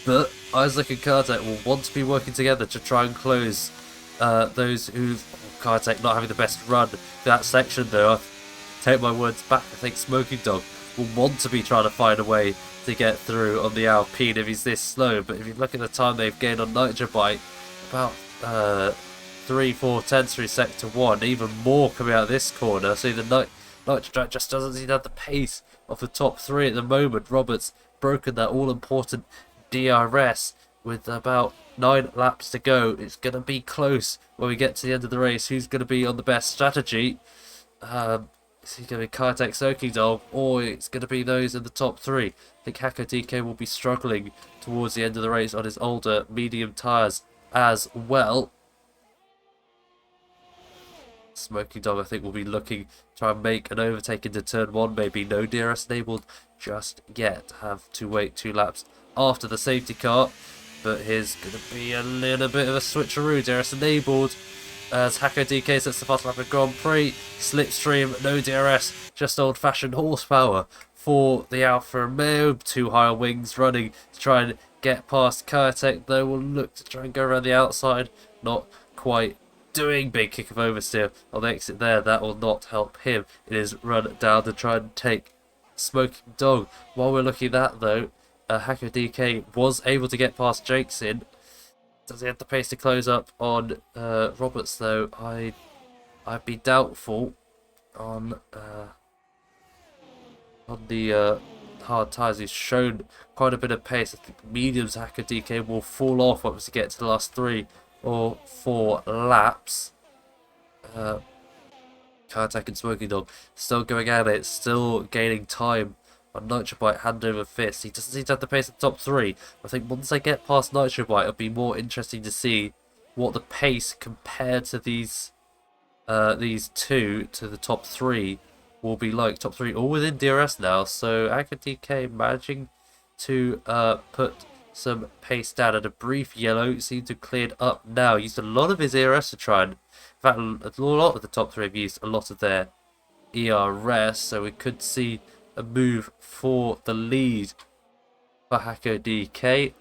But Isaac and Kartek will want to be working together to try and close those who've... Kartek not having the best run that section though. I take my words back. I think Smoking Dog will want to be trying to find a way to get through on the Alpine if he's this slow. But if you look at the time they've gained on Nitro Bite, about 3-4 tenths through sector 1, even more coming out of this corner. So the Nitro Track just doesn't seem to have the pace of the top 3 at the moment. Roberts broken that all-important DRS with about 9 laps to go. It's going to be close when we get to the end of the race. Who's going to be on the best strategy? Is he going to be Kartek Smoking Dog, or it's going to be those in the top 3? I think Hakodike will be struggling towards the end of the race on his older medium tyres as well. Smoking Dog, I think, will be looking to try and make an overtake into turn 1. Maybe no DRS enabled just yet. Have to wait 2 laps after the safety car. But here's going to be a little bit of a switcheroo. DRS enabled as Hakodike sets the fast lap at Grand Prix. Slipstream, no DRS, just old-fashioned horsepower for the Alfa Romeo. 2 higher wings running to try and get past Kartek, though. We'll look to try and go around the outside. Not quite doing. Big kick of oversteer on the exit there. That will not help him. It is run down to try and take Smoking Dog. While we're looking at that though, Hakodike was able to get past Jakeson. Does he have the pace to close up on Roberts though? I'd be doubtful on the hard tyres. He's shown quite a bit of pace. I think mediums Hakodike will fall off once we get to the last 3 or 4 laps. Kartak and Smoking Dog still going at it, still gaining time on Nitro Bite hand over fist. He doesn't seem to have the pace at the top 3. I think once they get past Nitro Bite, it'll be more interesting to see what the pace compared to these two to the top 3 will be like. Top 3 all within DRS now, so Anchor DK managing to put some pace down, and a brief yellow seemed to have cleared up now. Used a lot of his ERS to try and, in fact, a lot of the top 3 have used a lot of their ERS, so we could see a move for the lead for Hacker DK.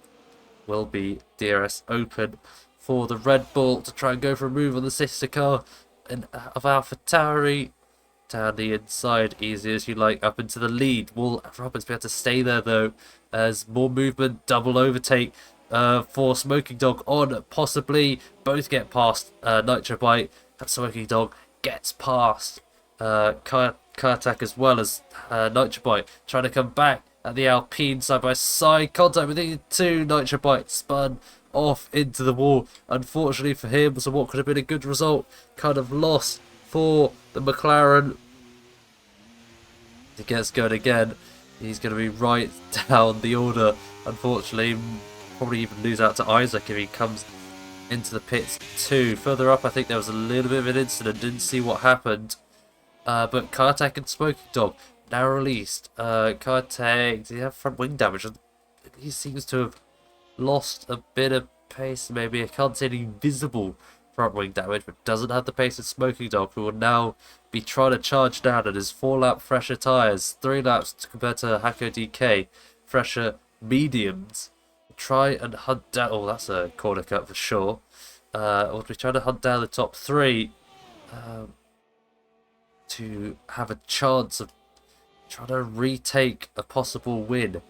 Will be DRS open for the Red Bull to try and go for a move on the sister car and of AlphaTauri. Down the inside, easy as you like, up into the lead. Will Roberts be able to stay there though, as more movement, double overtake for Smoking Dog on, possibly. Both get past Nitro Bite, and Smoking Dog gets past Kartak as well as Nitro Bite, trying to come back at the Alpine side by side. Contact with the 2, Nitro Bite spun off into the wall, unfortunately for him, so what could have been a good result kind of lost for the McLaren. He gets going again. He's going to be right down the order, unfortunately. Probably even lose out to Isaac if he comes into the pits too. Further up, I think there was a little bit of an incident. Didn't see what happened. But Kartak and Smoking Dog now released. Kartak, did he have front wing damage? He seems to have lost a bit of pace, maybe. I can't see any visible front wing damage, but doesn't have the pace of Smoking Dog, who will now be trying to charge down at his 4-lap fresher tyres. 3 laps compared to Hako DK, fresher mediums. Try and hunt down. Oh, that's a corner cut for sure. We'll be trying to hunt down the top 3 to have a chance of trying to retake a possible win.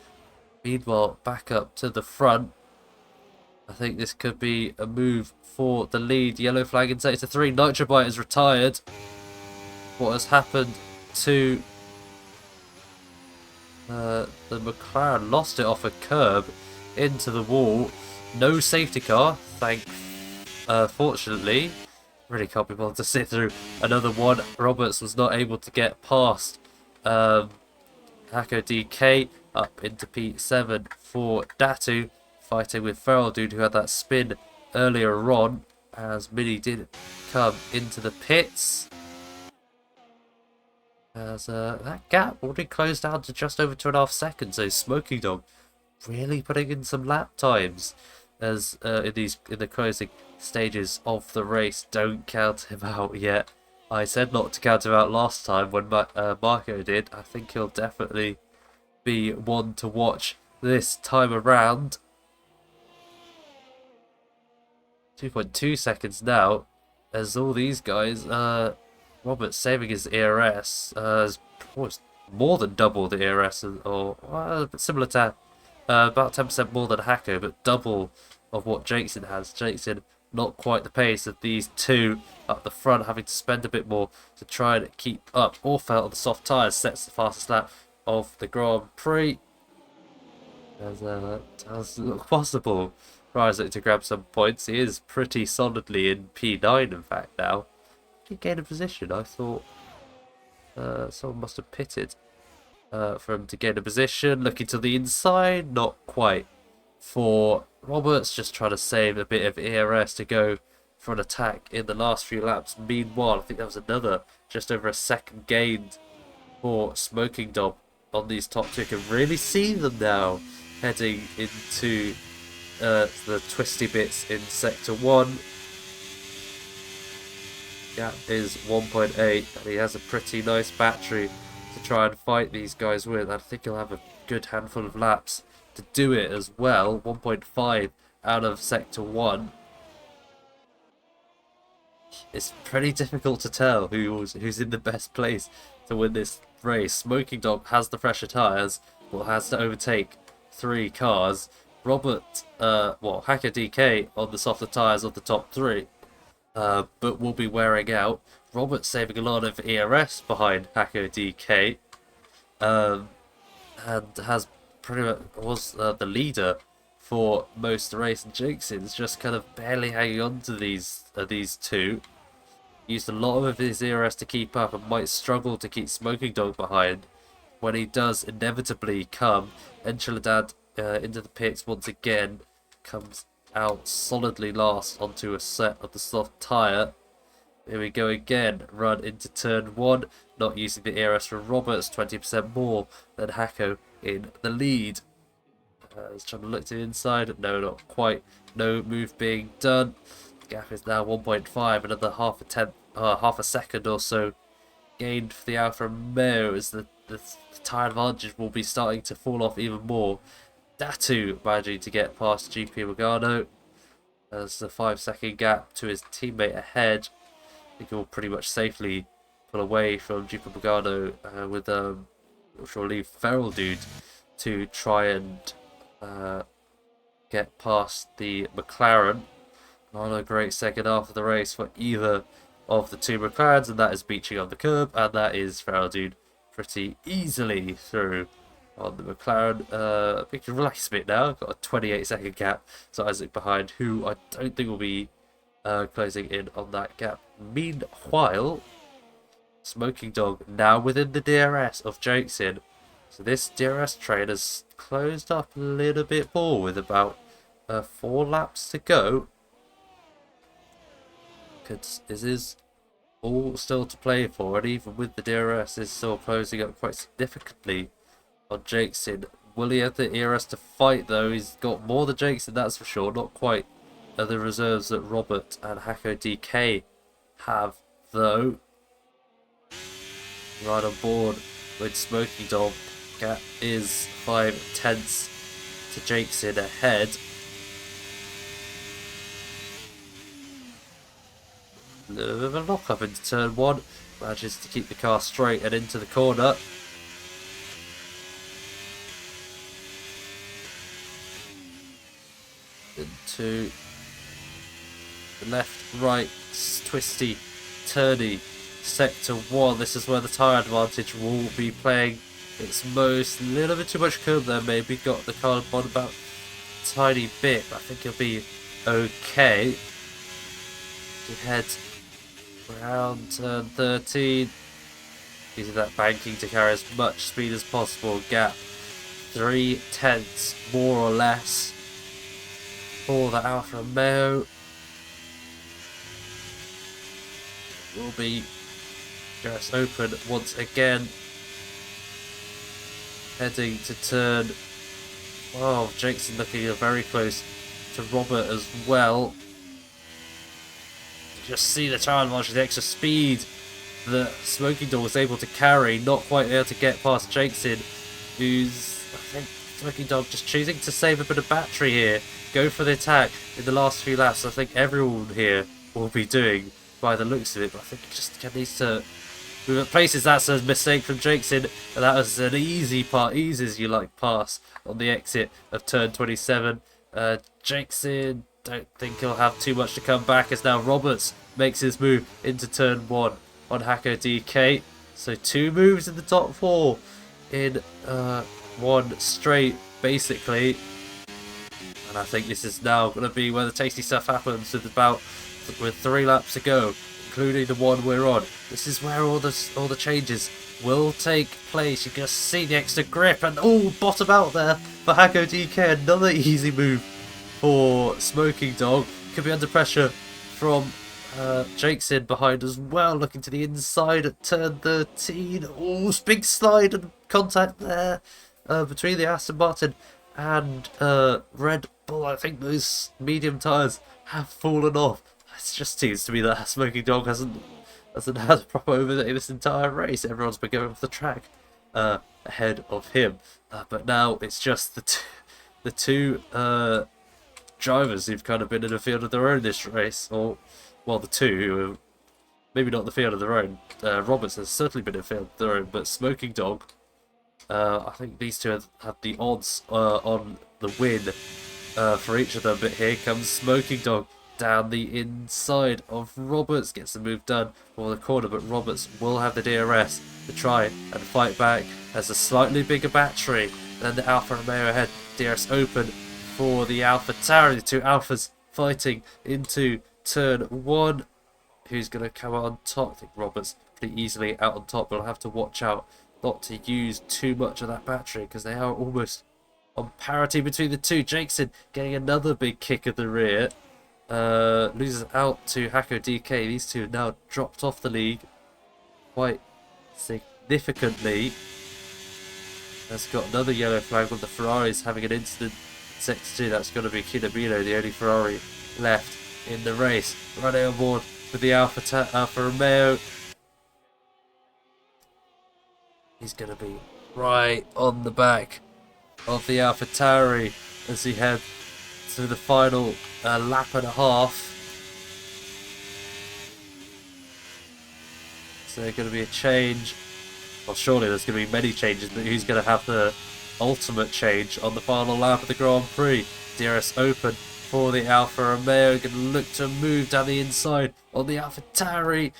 Meanwhile, back up to the front. I think this could be a move for the lead. Yellow flag in sector 3. Nitro Bite is retired. What has happened to the McLaren? Lost it off a curb into the wall. No safety car, fortunately. Really can't be bothered to sit through another one. Roberts was not able to get past Hako DK. Up into P7 for Datu, fighting with Feral Dude, who had that spin earlier on, as Mini did come into the pits. As that gap already closed down to just over 2.5 seconds, so Smoking Dog really putting in some lap times as in the closing stages of the race. Don't count him out yet. I said not to count him out last time when Marco did. I think he'll definitely be one to watch this time around. 2.2 seconds now, as all these guys, Roberts saving his ERS, more than double the ERS, or similar to about 10% more than Hako, but double of what Jason has. Jason not quite the pace of these two up the front, having to spend a bit more to try and keep up. Orfeld on the soft tyres sets the fastest lap of the Grand Prix. As does look possible for Isaac to grab some points. He is pretty solidly in P9, in fact, now. He gained a position. I thought someone must have pitted for him to gain a position. Looking to the inside, not quite for Roberts. Just trying to save a bit of ERS to go for an attack in the last few laps. Meanwhile, I think that was another just over a second gained for Smoking Dog on these top 2. You can really see them now heading into the twisty bits in sector 1. Gap is 1.8, and he has a pretty nice battery to try and fight these guys with. I think he'll have a good handful of laps to do it as well. 1.5 out of sector 1. It's pretty difficult to tell who's in the best place to win this race. Smoking Dog has the fresher tyres, but has to overtake 3 cars. Hacker DK on the softer tyres of the top 3, but will be wearing out. Roberts saving a lot of ERS behind Hacker DK, and has pretty much was the leader for most of the race, and Jason's just kind of barely hanging on to these two. Used a lot of his ERS to keep up and might struggle to keep Smoking Dog behind. When he does inevitably come, Enchiladad into the pits once again, comes out solidly last onto a set of the soft tyre. Here we go again, run into turn 1, not using the ERS from Roberts, 20% more than Hacko in the lead. He's trying to look to the inside, no, not quite, no move being done. Gap is now 1.5, another half a second or so gained for the Alfa Romeo as the tyre advantage will be starting to fall off even more. Datu managing to get past GP Magano as the 5-second gap to his teammate ahead. I think he'll pretty much safely pull away from GP Magano with which will leave Feral Dude to try and get past the McLaren. Not a great second half of the race for either of the two McLarens, and that is Beeching on the curb, and that is Feral Dude pretty easily through on the McLaren. We can relax a bit now. Got a 28-second gap to Isaac behind, who I don't think will be closing in on that gap. Meanwhile, Smoking Dog now within the DRS of Jakeson. So this DRS train has closed up a little bit more with about 4 laps to go. This is all still to play for, and even with the DRS is still closing up quite significantly on Jakeson. Will he have the ERS to fight though? He's got more than Jakeson, that's for sure. Not quite the reserves that Robert and Hacko DK have though. Right on board with Smoking Dog. Gap is 5/10 to Jakeson ahead. A little bit of a lock up into turn 1. Manages to keep the car straight and into the corner. Into the left, right, twisty, turny sector 1. This is where the tyre advantage will be playing its most. A little bit too much curb there, maybe. Got the car on about a tiny bit, but I think he'll be okay. He heads around turn 13, using that banking to carry as much speed as possible. Gap 3/10 more or less for the Alfa Romeo. Will be just open once again, heading to turn 12. Jakeson looking very close to Robert as well. Just see the tyre advantage, the extra speed that Smoking Dog was able to carry, not quite able to get past Jakeson, who's, I think, Smoking Dog just choosing to save a bit of battery here, go for the attack in the last few laps. I think everyone here will be doing by the looks of it, but I think he just needs to move at places. That's a mistake from Jakeson, and that was an easy as you like pass on the exit of turn 27. Jakeson, don't think he'll have too much to come back as now Roberts makes his move into turn 1 on Hacko DK. So 2 moves in the top 4 in one straight, basically. And I think this is now going to be where the tasty stuff happens with 3 laps to go, including the one we're on. This is where all the changes will take place. You can see the extra grip and bottom out there for Hacko DK. Another easy move for Smoking Dog. Could be under pressure from Jakeson behind as well, looking to the inside at turn 13. Big slide and contact there between the Aston Martin and Red Bull. I think those medium tyres have fallen off. It just seems to me that Smoking Dog hasn't had a proper overtake this entire race. Everyone's been going off the track ahead of him, but now it's just the two drivers who've kind of been in a field of their own this race, or well, the two who are maybe not the field of their own. Roberts has certainly been in a field of their own, but Smoking Dog, I think these two have the odds on the win for each of them. But here comes Smoking Dog down the inside of Roberts, gets the move done for the corner, but Roberts will have the DRS to try and fight back. Has a slightly bigger battery than the Alfa Romeo ahead. DRS open for the AlphaTauri. The two Alphas fighting into turn 1. Who's going to come out on top? I think Roberts pretty easily out on top, but I'll have to watch out not to use too much of that battery because they are almost on parity between the two. Jakeson getting another big kick at the rear. Loses out to Hako DK. These two have now dropped off the league quite significantly. That's got another yellow flag on the Ferraris having an incident. Sector 2, that's going to be Kinamino, the only Ferrari left in the race. Running on board with the Alfa Romeo. He's going to be right on the back of the AlphaTauri as he heads to the final lap and a half. So there's going to be a change. Well, surely there's going to be many changes, but who's going to have the ultimate change on the final lap of the Grand Prix? DRS open for the Alfa Romeo. Going to look to move down the inside on the AlphaTauri.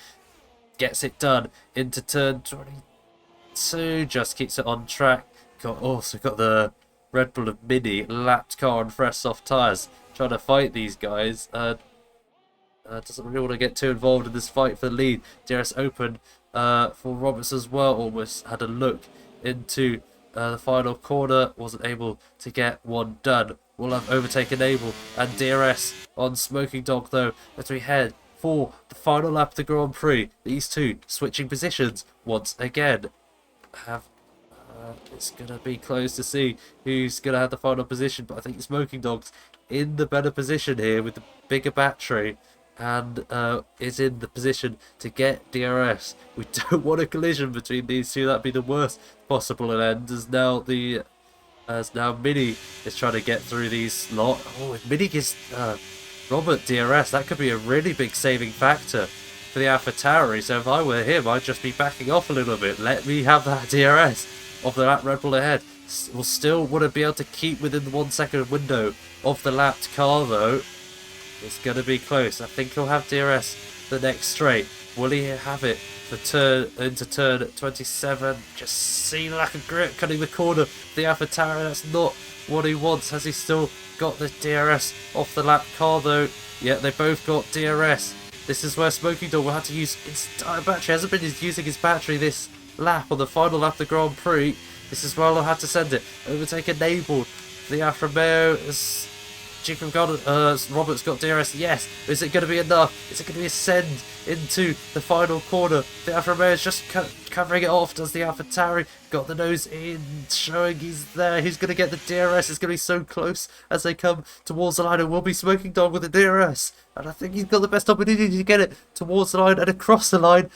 Gets it done into turn 22. Just keeps it on track. Also got the Red Bull of Mini lapped car on fresh soft tyres. Trying to fight these guys. Doesn't really want to get too involved in this fight for the lead. DRS open for Roberts as well. Almost had a look into the final corner. Wasn't able to get one done. We'll have overtaken Abel and DRS on Smoking Dog though as we head for the final lap of the Grand Prix. These two switching positions once again. It's going to be close to see who's going to have the final position, but I think Smoking Dog's in the better position here with the bigger battery and is in the position to get DRS. We don't want a collision between these two. That'd be the worst possible end as now Mini is trying to get through these lot. Oh, if Mini gives Robert DRS, that could be a really big saving factor for the AlphaTauri. So if I were him, I'd just be backing off a little bit. Let me have that DRS of the lap Red Bull ahead. We'll still want to be able to keep within the 1 second window of the lapped car though. It's going to be close. I think he'll have DRS the next straight. Will he have it for into turn 27? Just see lack of grip cutting the corner. The AlphaTauri, that's not what he wants. Has he still got the DRS off the lap car though? Yeah, they both got DRS. This is where Smoking Dog will have to use his entire battery. Hasn't been using his battery this lap on the final lap of the Grand Prix. This is where I'll have to send it. Overtake enabled. The Alfa Romeo is Robert's got DRS, yes. Is it going to be enough? Is it going to be a send into the final corner? The Alfa Romeo is just covering it off. Does the AlphaTauri got the nose in, showing he's there? He's going to get the DRS. It's going to be so close as they come towards the line. It will be Smoking Dog with the DRS. And I think he's got the best opportunity to get it towards the line and across the line.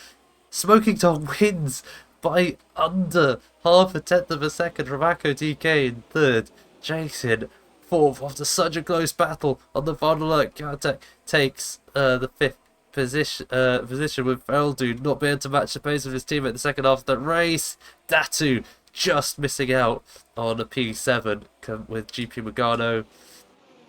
Smoking Dog wins by under half a tenth of a second from Hako DK in third. Jason fourth after such a close battle on the final lap. Countech takes the fifth position with Feldun not being able to match the pace of his teammate in the second half of the race. Datu just missing out on a P7 with GP Magano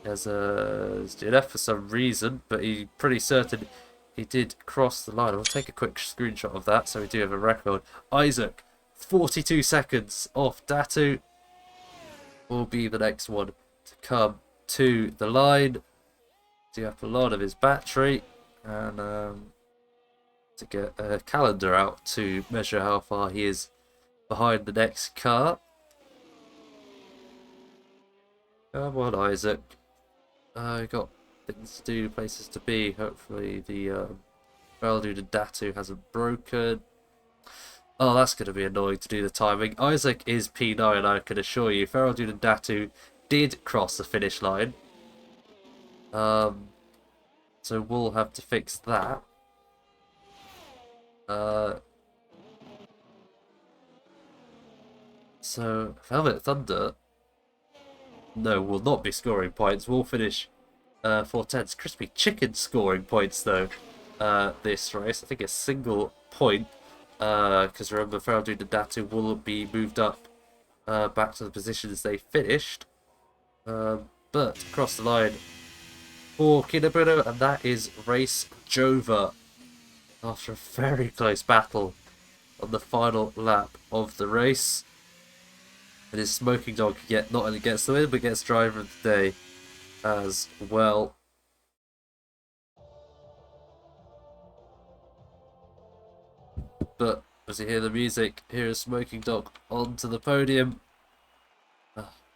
as a DNF for some reason, but he's pretty certain he did cross the line. We'll take a quick screenshot of that so we do have a record. Isaac, 42 seconds off Datu, will be the next one to come to the line. Do up a lot of his battery and to get a calendar out to measure how far he is behind the next car. Come on, Isaac. Got things to do, places to be. Hopefully the Feldun and Datu hasn't broken. Oh, that's going to be annoying to do the timing. Isaac is P9, I can assure you. Feldun and Datu did cross the finish line. So we'll have to fix that. So Velvet Thunder, no, will not be scoring points. We'll finish 4/10. Crispy Chicken scoring points though this race. I think a single point. Because remember, Feldun and Datu will be moved up back to the positions they finished. But across the line for Kinabuno, and that is race Jova after a very close battle on the final lap of the race. And his Smoking Dog not only gets the win, but gets Driver of the Day as well. But as you hear the music, here is Smoking Dog onto the podium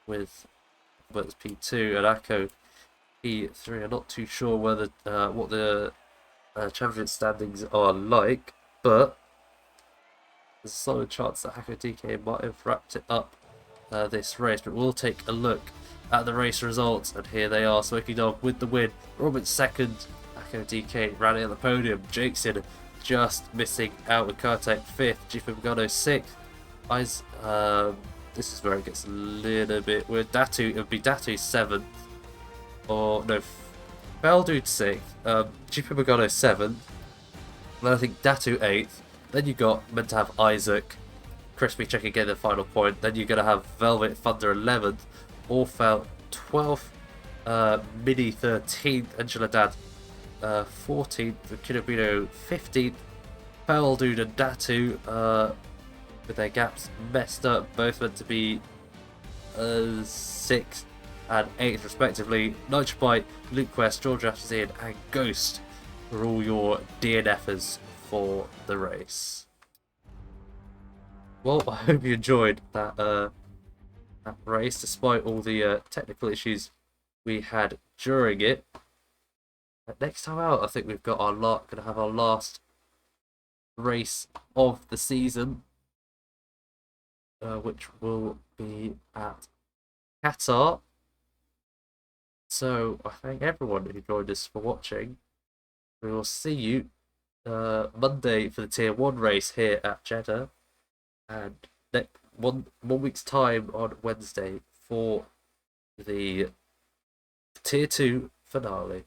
with P2 and Akko P3. I'm not too sure whether what the championship standings are like, but there's a solid chance that Akko DK might have wrapped it up this race. But we'll take a look at the race results, and here they are. Smoking Dog with the win, Robin second, Akko DK running at the podium, Jakeson just missing out with Kartek 5th, GP Magano 6th. This is where it gets a little bit weird. Datu, it would be Datu 7th, or no, Beldude 6th, GP Magano 7th, then I think Datu 8th, then you got meant to have Isaac, Crispy checking again the final point, then you're going to have Velvet Thunder 11th, Orfel 12th, Mini 13th, Angela Dad 14th, Kinobino 15th, Pearl Dude and Datu with their gaps messed up, both meant to be 6th and 8th respectively. Nitro Bite, Luke Quest, George Afterzian and Ghost are all your DNFers for the race. Well, I hope you enjoyed that race despite all the technical issues we had during it. Next time out, I think we've got gonna have our last race of the season, which will be at Qatar. So I thank everyone who joined us for watching. We will see you Monday for the Tier 1 race here at Jeddah, and one week's time on Wednesday for the Tier 2 finale.